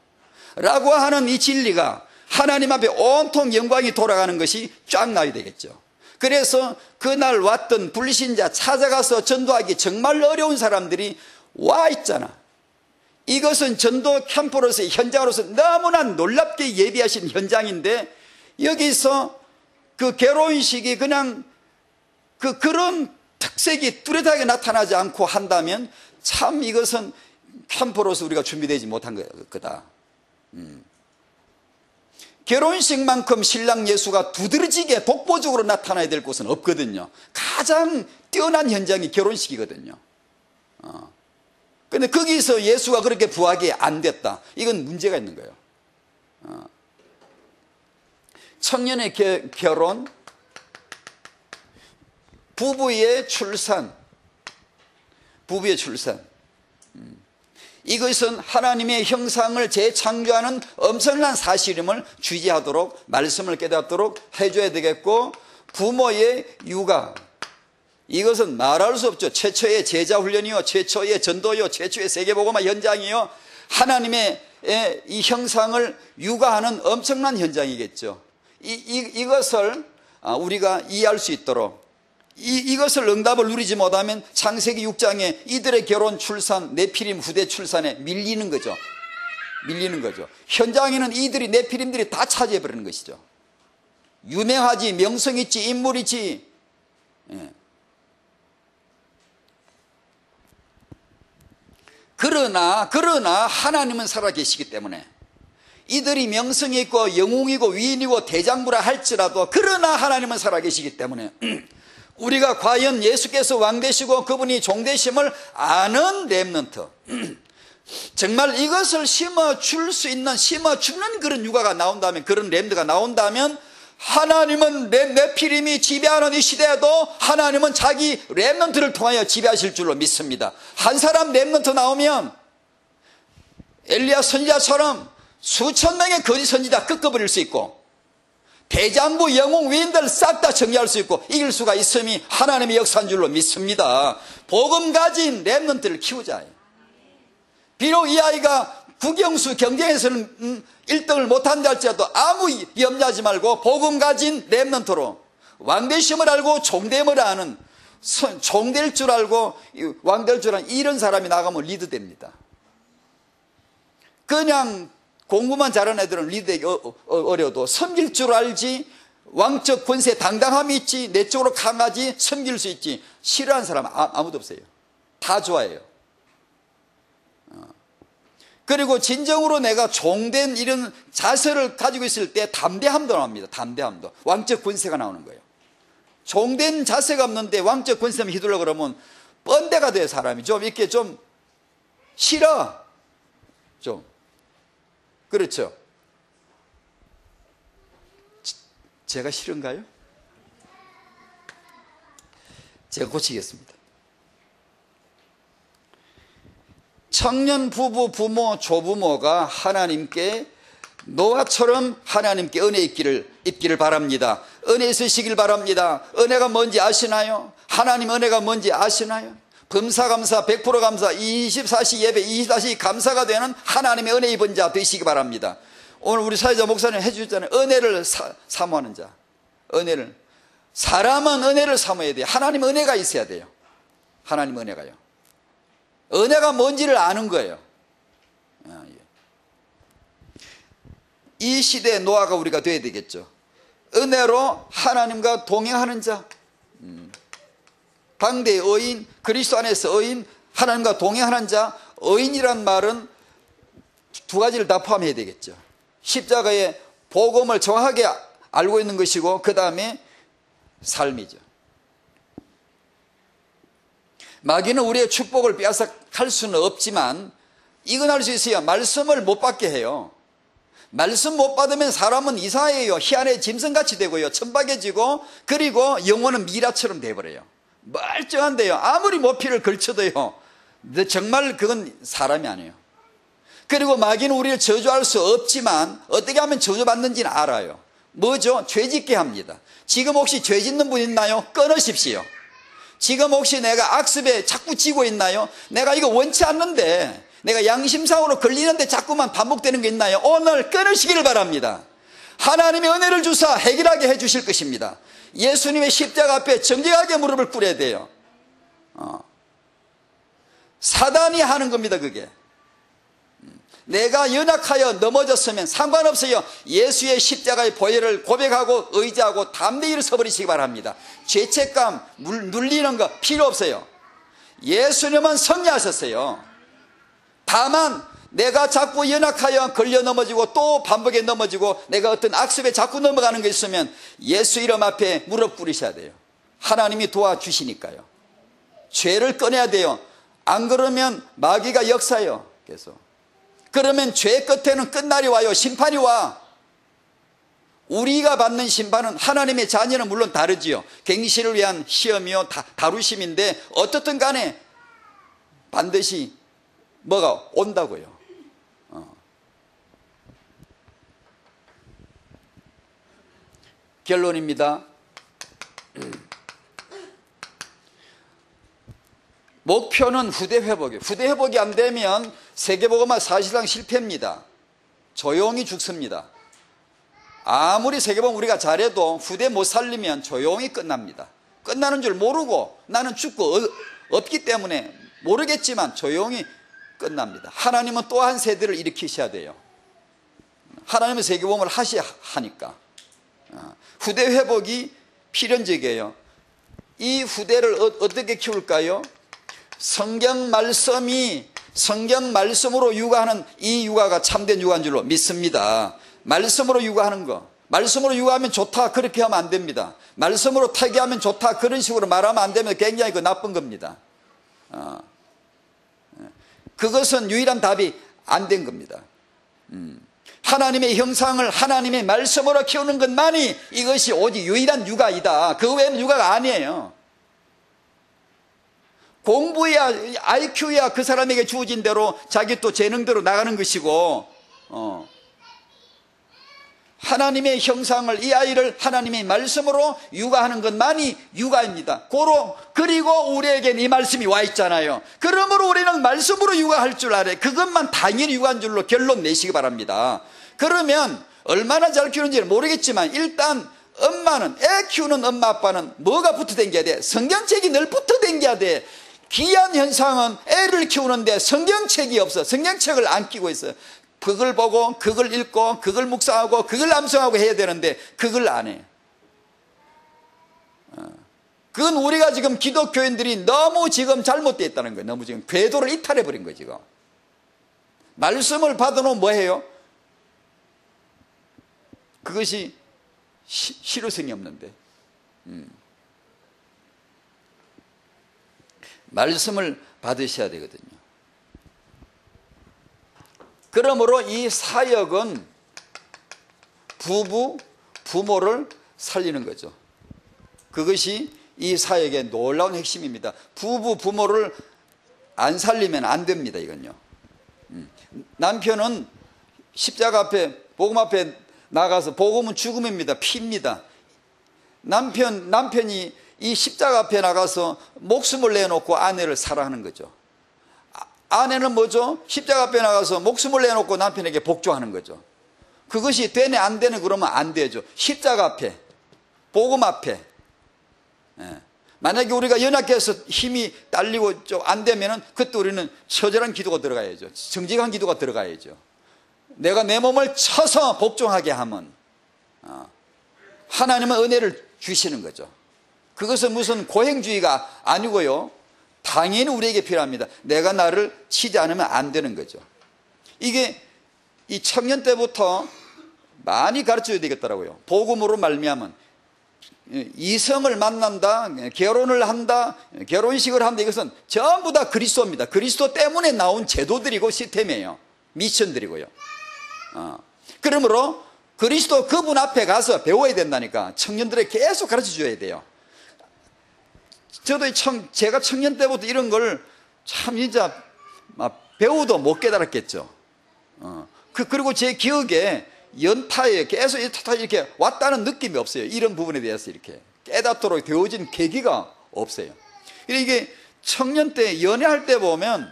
라고 하는 이 진리가 하나님 앞에 온통 영광이 돌아가는 것이 쫙 나와야 되겠죠. 그래서 그날 왔던 불신자 찾아가서 전도하기 정말 어려운 사람들이 와 있잖아. 이것은 전도 캠프로서의 현장으로서 너무나 놀랍게 예비하신 현장인데, 여기서 그 결혼식이 그냥 그런 특색이 뚜렷하게 나타나지 않고 한다면 참 이것은 캠프로서 우리가 준비되지 못한 거다. 결혼식만큼 신랑 예수가 두드러지게 독보적으로 나타나야 될 곳은 없거든요. 가장 뛰어난 현장이 결혼식이거든요. 근데 거기서 예수가 그렇게 부하게 안 됐다. 이건 문제가 있는 거예요. 청년의 결혼, 부부의 출산. 이것은 하나님의 형상을 재창조하는 엄청난 사실임을 주지하도록, 말씀을 깨닫도록 해줘야 되겠고, 부모의 육아, 이것은 말할 수 없죠. 최초의 제자훈련이요, 최초의 전도요, 최초의 세계복음화 현장이요, 하나님의 이 형상을 육아하는 엄청난 현장이겠죠. 이것을 우리가 이해할 수 있도록, 이것을 응답을 누리지 못하면 창세기 6장에 이들의 결혼, 출산, 네피림 후대 출산에 밀리는 거죠. 현장에는 이들이, 네피림들이 다 차지해버리는 것이죠. 유명하지, 명성있지, 인물이지. 그러나 하나님은 살아계시기 때문에, 이들이 명성이 있고 영웅이고 위인이고 대장부라 할지라도, 그러나 하나님은 살아계시기 때문에 우리가 과연 예수께서 왕 되시고 그분이 종 되심을 아는 렘넌트, 정말 이것을 심어줄 수 있는, 심어주는 그런 육아가 나온다면, 그런 렘넌트가 나온다면, 하나님은 네피림이 지배하는 이 시대에도 하나님은 자기 렘넌트를 통하여 지배하실 줄로 믿습니다. 한 사람 렘넌트 나오면 엘리야 선지자처럼 수천 명의 거짓 선지자 꺾어버릴 수 있고, 대장부 영웅 위인들 싹 다 정리할 수 있고 이길 수가 있음이 하나님의 역사인 줄로 믿습니다. 복음 가진 렘넌트를 키우자. 비록 이 아이가 국영수 경쟁에서는 1등을 못한다 할지라도 아무 염려하지 말고 복음 가진 렘넌트로, 왕되심을 알고 종됨을 아는, 종될 줄 알고 왕될 줄 아는 이런 사람이 나가면 리드됩니다. 그냥 공부만 잘하는 애들은 리드하기 어려워도 섬길 줄 알지, 왕적 권세 당당함이 있지, 내적으로 강하지, 섬길 수 있지, 싫어하는 사람은 아무도 없어요. 다 좋아해요. 그리고 진정으로 내가 종된 이런 자세를 가지고 있을 때 담대함도 나옵니다. 담대함도. 왕적 권세가 나오는 거예요. 종된 자세가 없는데 왕적 권세만 휘둘러 그러면 뻔대가 돼요. 사람이 좀 이렇게 좀 싫어. 좀 그렇죠. 제가 싫은가요? 제가 고치겠습니다. 청년 부부, 부모, 조부모가 하나님께, 노아처럼 하나님께 은혜 입기를 바랍니다. 은혜 있으시길 바랍니다. 은혜가 뭔지 아시나요? 하나님 은혜가 뭔지 아시나요? 범사감사, 100% 감사, 24시 예배, 24시 감사가 되는 하나님의 은혜 입은 자 되시기 바랍니다. 오늘 우리 사회자 목사님 해주셨잖아요. 은혜를 사모하는 자. 은혜를. 사람은 은혜를 사모해야 돼요. 하나님 은혜가 있어야 돼요. 하나님 은혜가요. 은혜가 뭔지를 아는 거예요. 이 시대의 노아가 우리가 되어야 되겠죠. 은혜로 하나님과 동행하는 자, 당대의 의인, 그리스도 안에서 의인, 하나님과 동행하는 자. 의인이란 말은 두 가지를 다 포함해야 되겠죠. 십자가의 복음을 정확하게 알고 있는 것이고, 그 다음에 삶이죠. 마귀는 우리의 축복을 빼앗아갈 수는 없지만 이건 할 수 있어요. 말씀을 못 받게 해요. 말씀 못 받으면 사람은 이상해요. 희한의 짐승같이 되고요, 천박해지고, 그리고 영혼은 미라처럼 돼버려요. 멀쩡한데요, 아무리 모피를 걸쳐도요, 정말 그건 사람이 아니에요. 그리고 마귀는 우리를 저주할 수 없지만 어떻게 하면 저주받는지는 알아요. 뭐죠? 죄짓게 합니다. 지금 혹시 죄짓는 분 있나요? 끊으십시오. 지금 혹시 내가 악습에 자꾸 지고 있나요? 내가 이거 원치 않는데, 내가 양심상으로 걸리는데 자꾸만 반복되는 게 있나요? 오늘 끊으시기를 바랍니다. 하나님의 은혜를 주사 해결하게 해주실 것입니다. 예수님의 십자가 앞에 정직하게 무릎을 꿇어야 돼요. 사단이 하는 겁니다. 그게 내가 연약하여 넘어졌으면 상관없어요. 예수의 십자가의 보혈을 고백하고 의지하고 담대히 일어서버리시기 바랍니다. 죄책감 눌리는 거 필요 없어요. 예수님은 승리하셨어요. 다만 내가 자꾸 연약하여 걸려 넘어지고 또 반복에 넘어지고 내가 어떤 악습에 자꾸 넘어가는 게 있으면 예수 이름 앞에 무릎 꿇으셔야 돼요. 하나님이 도와주시니까요. 죄를 꺼내야 돼요. 안 그러면 마귀가 역사해요. 그러면 죄 끝에는 끝날이 와요. 심판이 와. 우리가 받는 심판은, 하나님의 자녀는 물론 다르지요. 갱신을 위한 시험이요, 다루심인데 어떻든 간에 반드시 뭐가 온다고요. 결론입니다. 목표는 후대 회복이에요. 후대 회복이 안 되면 세계복음화 사실상 실패입니다. 조용히 죽습니다. 아무리 세계복음 우리가 잘해도 후대 못 살리면 조용히 끝납니다. 끝나는 줄 모르고 나는 죽고 없기 때문에 모르겠지만 조용히 끝납니다. 하나님은 또 한 세대를 일으키셔야 돼요. 하나님은 세계복음을 하니까. 후대 회복이 필연적이에요. 이 후대를 어떻게 키울까요? 성경 말씀으로 육아하는 이 육아가 참된 육아인 줄로 믿습니다. 말씀으로 육아하는 거. 말씀으로 육아하면 좋다 그렇게 하면 안 됩니다. 말씀으로 타개하면 좋다 그런 식으로 말하면 안 되면 굉장히 그 나쁜 겁니다. 그것은 유일한 답이 안 된 겁니다. 하나님의 형상을 하나님의 말씀으로 키우는 것만이 이것이 오직 유일한 육아이다. 그 외에는 육아가 아니에요. 공부야 IQ야 그 사람에게 주어진 대로 자기 또 재능대로 나가는 것이고, 하나님의 형상을, 이 아이를 하나님의 말씀으로 육아하는 것만이 육아입니다. 그리고 우리에겐 이 말씀이 와 있잖아요. 그러므로 우리는 말씀으로 육아할 줄 알아요. 그것만 당연히 육아한 줄로 결론 내시기 바랍니다. 그러면 얼마나 잘 키우는지는 모르겠지만 일단 엄마는, 애 키우는 엄마 아빠는 뭐가 붙어 댕겨야 돼? 성경책이 늘 붙어 댕겨야 돼. 귀한 현상은 애를 키우는데 성경책이 없어. 성경책을 안 끼고 있어요. 그걸 보고 그걸 읽고 그걸 묵상하고 그걸 암송하고 해야 되는데 그걸 안 해. 그건 우리가 지금 기독교인들이 너무 지금 잘못되어 있다는 거예요. 너무 지금 궤도를 이탈해 버린 거예요. 지금 말씀을 받아놓으면 뭐해요? 그것이 실효성이 없는데, 말씀을 받으셔야 되거든요. 그러므로 이 사역은 부모를 살리는 거죠. 그것이 이 사역의 놀라운 핵심입니다. 부모를 안 살리면 안 됩니다. 이건요. 남편은 십자가 앞에, 복음 앞에 나가서, 복음은 죽음입니다. 피입니다. 남편이 이 십자가 앞에 나가서 목숨을 내놓고 아내를 사랑하는 거죠. 아내는 뭐죠? 십자가 앞에 나가서 목숨을 내놓고 남편에게 복종하는 거죠. 그것이 되네 안 되네 그러면 안 되죠. 십자가 앞에, 복음 앞에. 만약에 우리가 연약해서 힘이 딸리고 안 되면은 그때 우리는 처절한 기도가 들어가야죠. 정직한 기도가 들어가야죠. 내가 내 몸을 쳐서 복종하게 하면 하나님은 은혜를 주시는 거죠. 그것은 무슨 고행주의가 아니고요, 당연히 우리에게 필요합니다. 내가 나를 치지 않으면 안 되는 거죠. 이게 이 청년 때부터 많이 가르쳐야 되겠더라고요. 복음으로 말미암은 이성을 만난다, 결혼을 한다, 결혼식을 한다, 이것은 전부 다 그리스도입니다. 그리스도 때문에 나온 제도들이고 시스템이에요. 미션들이고요. 그러므로 그리스도 그분 앞에 가서 배워야 된다니까. 청년들에게 계속 가르쳐 줘야 돼요. 저도 제가 청년 때부터 이런 걸 참 진짜 배우도 못 깨달았겠죠. 그리고 제 기억에 연타에 계속 이렇게 왔다는 느낌이 없어요. 이런 부분에 대해서 이렇게 깨닫도록 되어진 계기가 없어요. 이게 청년 때 연애할 때 보면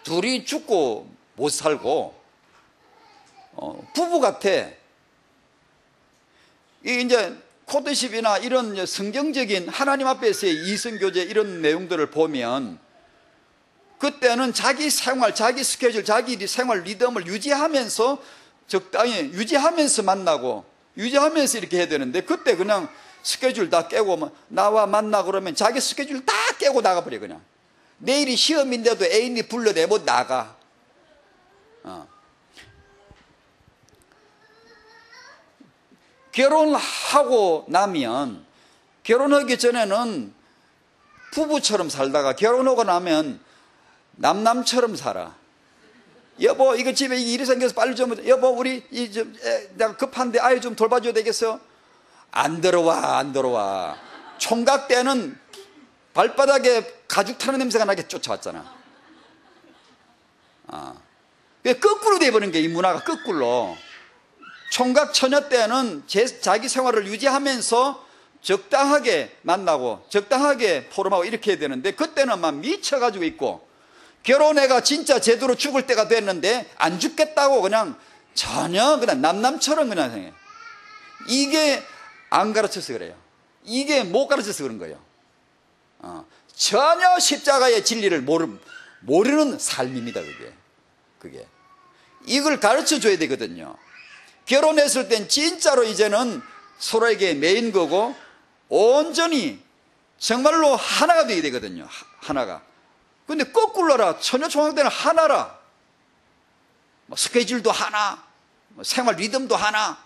둘이 죽고 못 살고 부부 같아. 이제 코드십이나 이런 성경적인 하나님 앞에서의 이성교제 이런 내용들을 보면 그때는 자기 생활, 자기 스케줄, 자기 생활 리듬을 유지하면서 적당히 유지하면서 만나고 유지하면서 이렇게 해야 되는데, 그때 그냥 스케줄 다 깨고 나와 만나 그러면 자기 스케줄 다 깨고 나가버려. 그냥 내일이 시험인데도 애인이 불러내고 나가. 결혼하고 나면, 결혼하기 전에는 부부처럼 살다가 결혼하고 나면 남남처럼 살아. 여보, 이거 집에 일이 생겨서 빨리 좀, 여보, 우리 내가 급한데 아이 좀 돌봐줘야 되겠어? 안 들어와. 총각 때는 발바닥에 가죽 타는 냄새가 나게 쫓아왔잖아. 거꾸로 돼버린 게 이 문화가 거꾸로. 총각 처녀 때는 자기 생활을 유지하면서 적당하게 만나고 적당하게 포럼하고 이렇게 해야 되는데, 그때는 막 미쳐가지고 있고, 결혼해가 진짜 제대로 죽을 때가 됐는데 안 죽겠다고 그냥 전혀 그냥 남남처럼 그냥 생해. 이게 안 가르쳐서 그래요. 이게 못 가르쳐서 그런 거예요. 전혀 십자가의 진리를 모르는 삶입니다. 그게 이걸 가르쳐 줘야 되거든요. 결혼했을 땐 진짜로 이제는 서로에게 매인 거고 온전히 정말로 하나가 되어야 되거든요. 하나가. 근데 거꾸로라. 처녀 총각 때는 하나라. 스케줄도 하나, 생활 리듬도 하나,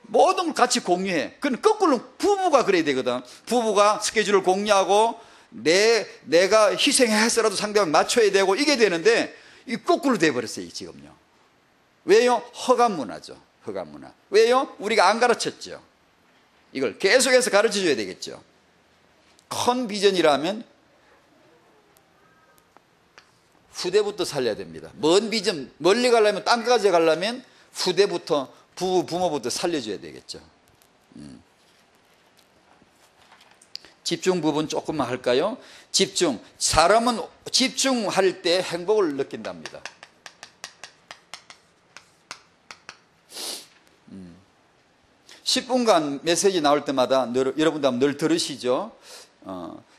모든 걸 같이 공유해. 그건 거꾸로 부부가 그래야 되거든. 부부가 스케줄을 공유하고 내가 희생해서라도 상대방 맞춰야 되고 이게 되는데 이 거꾸로 돼버렸어요 지금요. 왜요? 허감 문화죠. 허감 문화. 왜요? 우리가 안 가르쳤죠. 이걸 계속해서 가르쳐 줘야 되겠죠. 큰 비전이라면 후대부터 살려야 됩니다. 먼 비전, 멀리 가려면, 땅까지 가려면 후대부터, 부모부터 살려줘야 되겠죠. 집중 부분 조금만 할까요? 집중. 사람은 집중할 때 행복을 느낀답니다. 10분간 메시지 나올 때마다 여러분도 늘 들으시죠?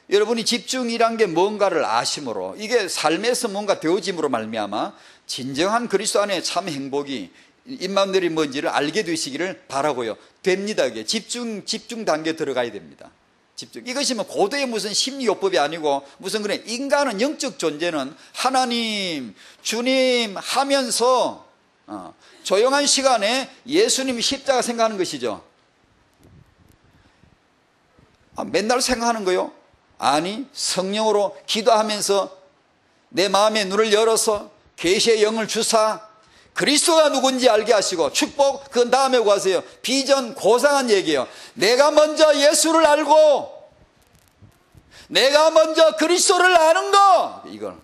여러분이 집중이란 게 뭔가를 아심으로, 이게 삶에서 뭔가 되어짐으로 말미암아 진정한 그리스도 안에 참 행복이 임마누엘이 뭔지를 알게 되시기를 바라고요. 됩니다. 이게 집중 단계에 들어가야 됩니다. 집중. 이것이 고도의 무슨 심리요법이 아니고 무슨 그래. 인간은 영적 존재는 하나님, 주님 하면서 조용한 시간에 예수님이 십자가 생각하는 것이죠. 맨날 생각하는 거요? 아니, 성령으로 기도하면서 내 마음의 눈을 열어서 계시의 영을 주사 그리스도가 누군지 알게 하시고 축복, 그 다음에 구하세요. 비전 고상한 얘기예요. 내가 먼저 예수를 알고 내가 먼저 그리스도를 아는 거, 이걸.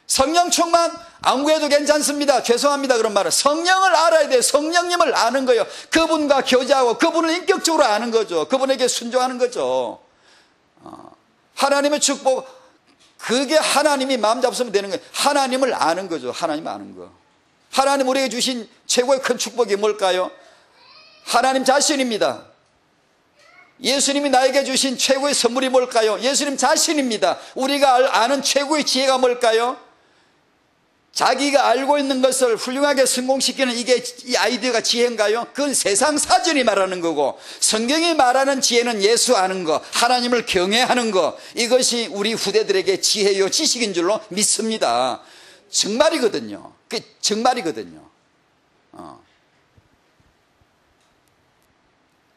성령 충만 안 구해도 괜찮습니다. 죄송합니다. 그런 말은 성령을 알아야 돼요. 성령님을 아는 거예요. 그분과 교제하고 그분을 인격적으로 아는 거죠. 그분에게 순종하는 거죠. 하나님의 축복, 그게 하나님이 마음 잡수면 되는 거예요. 하나님을 아는 거죠. 하나님 아는 거. 하나님 우리에게 주신 최고의 큰 축복이 뭘까요? 하나님 자신입니다. 예수님이 나에게 주신 최고의 선물이 뭘까요? 예수님 자신입니다. 우리가 아는 최고의 지혜가 뭘까요? 자기가 알고 있는 것을 훌륭하게 성공시키는 이게 이 아이디어가 지혜인가요? 그건 세상 사전이 말하는 거고, 성경이 말하는 지혜는 예수 아는 거, 하나님을 경외하는 거, 이것이 우리 후대들에게 지혜요 지식인 줄로 믿습니다. 정말이거든요. 그 정말이거든요.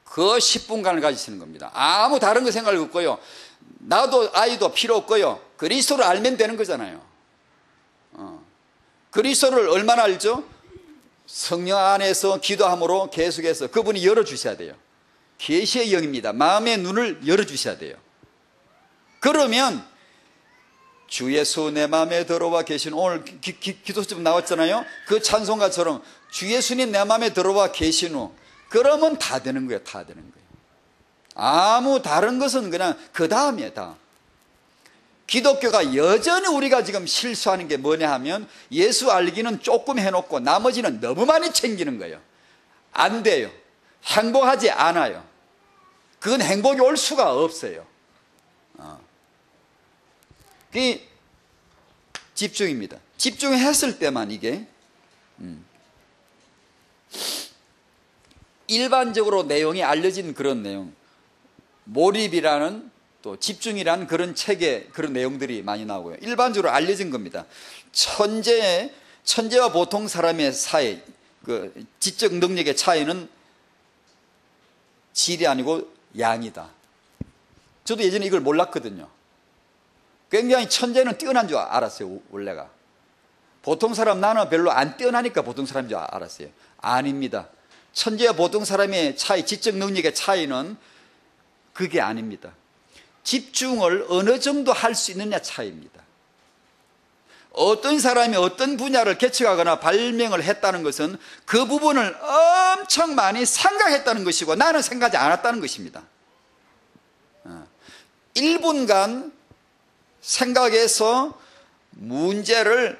그 10분간을 가지시는 겁니다. 아무 다른 거 생각을 없고요. 나도 아이도 필요 없고요. 그리스도를 알면 되는 거잖아요. 그리스도를 얼마나 알죠? 성령 안에서 기도함으로 계속해서 그분이 열어주셔야 돼요. 계시의 영입니다. 마음의 눈을 열어주셔야 돼요. 그러면 주 예수 내 마음에 들어와 계신, 오늘 기도처럼 나왔잖아요. 그 찬송가처럼 주 예수님 내 마음에 들어와 계신 후, 그러면 다 되는 거예요. 다 되는 거예요. 아무 다른 것은 그냥 그 다음이에요. 다. 기독교가 여전히 우리가 지금 실수하는 게 뭐냐 하면 예수 알기는 조금 해놓고 나머지는 너무 많이 챙기는 거예요. 안 돼요. 행복하지 않아요. 그건 행복이 올 수가 없어요. 그게 집중입니다. 집중했을 때만 이게 일반적으로 내용이 알려진 그런 내용, 몰입이라는 또 집중이라는 그런 책에 그런 내용들이 많이 나오고요. 일반적으로 알려진 겁니다. 천재와 보통 사람의 사이, 그 지적 능력의 차이는 질이 아니고 양이다. 저도 예전에 이걸 몰랐거든요. 굉장히 천재는 뛰어난 줄 알았어요. 원래가. 보통 사람, 나는 별로 안 뛰어나니까 보통 사람인 줄 알았어요. 아닙니다. 천재와 보통 사람의 차이, 지적 능력의 차이는 그게 아닙니다. 집중을 어느 정도 할 수 있느냐 차이입니다. 어떤 사람이 어떤 분야를 개척하거나 발명을 했다는 것은 그 부분을 엄청 많이 생각했다는 것이고 나는 생각하지 않았다는 것입니다. 1분간 생각해서 문제를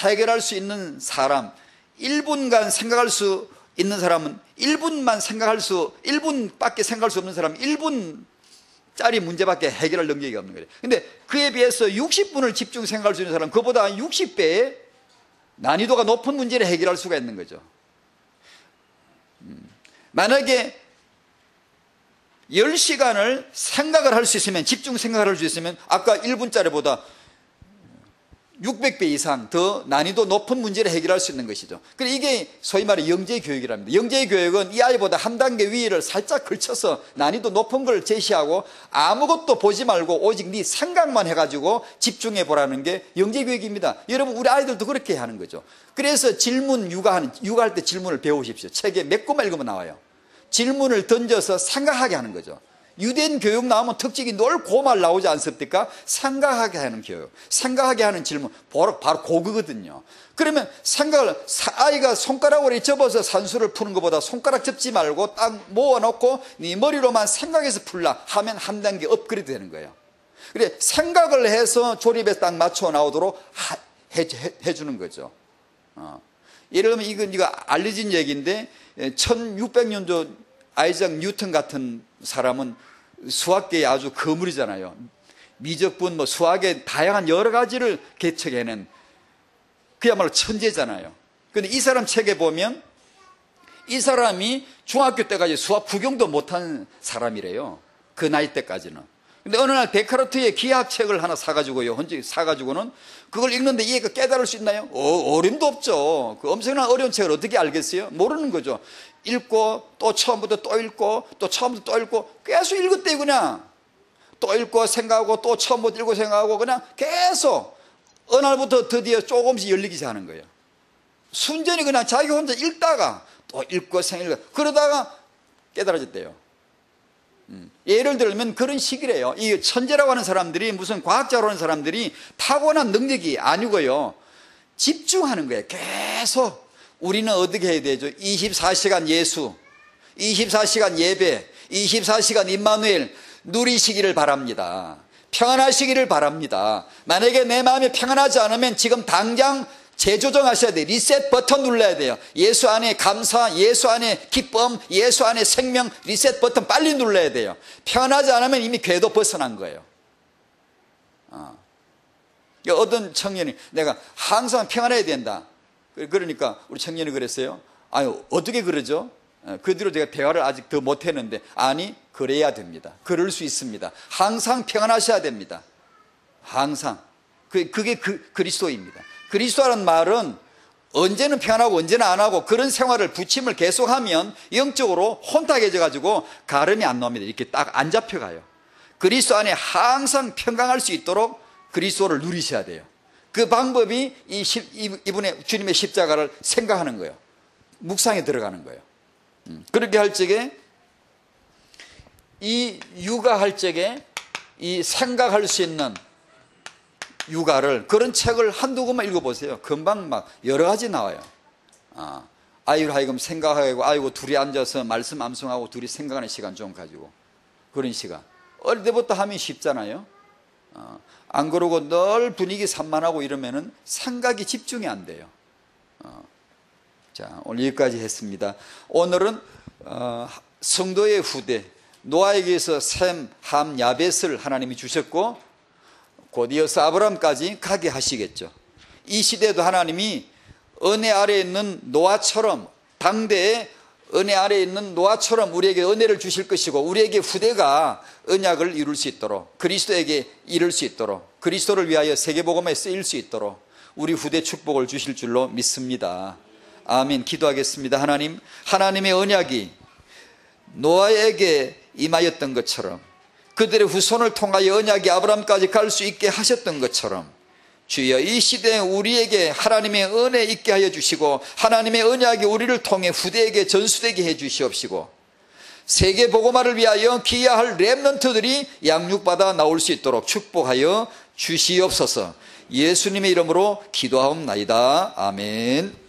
해결할 수 있는 사람, 1분간 생각할 수 있는 사람은 1분밖에 생각할 수 없는 사람은 1분짜리 문제밖에 해결할 능력이 없는 거예요. 근데 그에 비해서 60분을 집중 생각할 수 있는 사람은 그보다 60배의 난이도가 높은 문제를 해결할 수가 있는 거죠. 만약에 10시간을 생각을 할 수 있으면, 집중 생각을 할 수 있으면 아까 1분짜리보다 600배 이상 더 난이도 높은 문제를 해결할 수 있는 것이죠. 그래서 이게 소위 말해 영재교육이랍니다. 영재교육은 이 아이보다 한 단계 위를 살짝 걸쳐서 난이도 높은 걸 제시하고 아무것도 보지 말고 오직 네 생각만 해가지고 집중해 보라는 게 영재교육입니다. 여러분, 우리 아이들도 그렇게 하는 거죠. 그래서 질문 육아할 때 질문을 배우십시오. 책에 몇 권만 읽으면 나와요. 질문을 던져서 생각하게 하는 거죠. 유대인 교육 나오면 특징이 늘 그 말 나오지 않습니까? 생각하게 하는 교육, 생각하게 하는 질문, 바로 그거거든요. 그러면 아이가 손가락으로 접어서 산수를 푸는 것보다 손가락 접지 말고 딱 모아놓고 네 머리로만 생각해서 풀라 하면 한 단계 업그레이드 되는 거예요. 그래, 생각을 해서 조립에 딱 맞춰 나오도록 해주는 거죠. 예를 들면 이거 알려진 얘기인데 1600년도 아이작 뉴턴 같은 사람은 수학계의 아주 거물이잖아요. 미적분, 수학의 다양한 여러 가지를 개척해낸 그야말로 천재잖아요. 그런데 이 사람 책에 보면 이 사람이 중학교 때까지 수학 구경도 못한 사람이래요. 그 나이 때까지는. 근데 어느 날 데카르트의 기하책을 하나 사가지고요. 혼자 사가지고는 그걸 읽는데 이해가 깨달을 수 있나요? 어림도 없죠. 그 엄청난 어려운 책을 어떻게 알겠어요? 모르는 거죠. 읽고 또 처음부터 또 읽고 또 처음부터 또 읽고 계속 읽었대요. 그냥 또 읽고 생각하고 또 처음부터 읽고 생각하고 그냥 계속 어느 날부터 드디어 조금씩 열리기 시작하는 거예요. 순전히 그냥 자기 혼자 읽다가 또 읽고 생각하고 그러다가 깨달아졌대요. 예를 들면 그런 식이래요. 이 천재라고 하는 사람들이 무슨 과학자라고 하는 사람들이 타고난 능력이 아니고요. 집중하는 거예요. 계속. 우리는 어떻게 해야 되죠? 24시간 예수, 24시간 예배, 24시간 임마누엘 누리시기를 바랍니다. 평안하시기를 바랍니다. 만약에 내 마음이 평안하지 않으면 지금 당장 재조정하셔야 돼요. 리셋 버튼 눌러야 돼요. 예수 안에 감사, 예수 안에 기쁨, 예수 안에 생명, 리셋 버튼 빨리 눌러야 돼요. 평안하지 않으면 이미 궤도 벗어난 거예요. 어떤 청년이 내가 항상 평안해야 된다. 그러니까 우리 청년이 그랬어요. 아유, 어떻게 그러죠? 그 뒤로 제가 대화를 아직 더 못했는데, 아니, 그래야 됩니다. 그럴 수 있습니다. 항상 평안하셔야 됩니다. 항상. 그게 그리스도입니다. 그리스도라는 말은 언제는 평안하고 언제는 안 하고 그런 생활을 부침을 계속하면 영적으로 혼탁해져가지고 가름이 안 나옵니다. 이렇게 딱 안 잡혀가요. 그리스도 안에 항상 평강할 수 있도록 그리스도를 누리셔야 돼요. 그 방법이 이분의 주님의 십자가를 생각하는 거예요. 묵상에 들어가는 거예요. 그렇게 할 적에 이 육아할 적에 이 생각할 수 있는 육아를 그런 책을 한두 권만 읽어보세요. 금방 막 여러 가지 나와요. 아이를 하여금 생각하고 아이고 둘이 앉아서 말씀 암송하고 둘이 생각하는 시간 좀 가지고 그런 시간 어릴 때부터 하면 쉽잖아요. 안 그러고 늘 분위기 산만하고 이러면은 생각이 집중이 안 돼요. 자, 오늘 여기까지 했습니다. 오늘은 성도의 후대 노아에게서 셈, 함, 야벳을 하나님이 주셨고 곧 이어서 아브라함까지 가게 하시겠죠. 이 시대도 하나님이 은혜 아래에 있는 노아처럼 당대에 은혜 아래에 있는 노아처럼 우리에게 은혜를 주실 것이고 우리에게 후대가 언약을 이룰 수 있도록 그리스도에게 이룰 수 있도록 그리스도를 위하여 세계복음에 쓰일 수 있도록 우리 후대 축복을 주실 줄로 믿습니다. 아멘. 기도하겠습니다. 하나님, 하나님의 언약이 노아에게 임하였던 것처럼 그들의 후손을 통하여 언약이 아브라함까지 갈 수 있게 하셨던 것처럼 주여 이 시대에 우리에게 하나님의 은혜 있게 하여 주시고 하나님의 언약이 우리를 통해 후대에게 전수되게 해 주시옵시고 세계 복음화를 위하여 기여할 렘넌트들이 양육받아 나올 수 있도록 축복하여 주시옵소서. 예수님의 이름으로 기도하옵나이다. 아멘.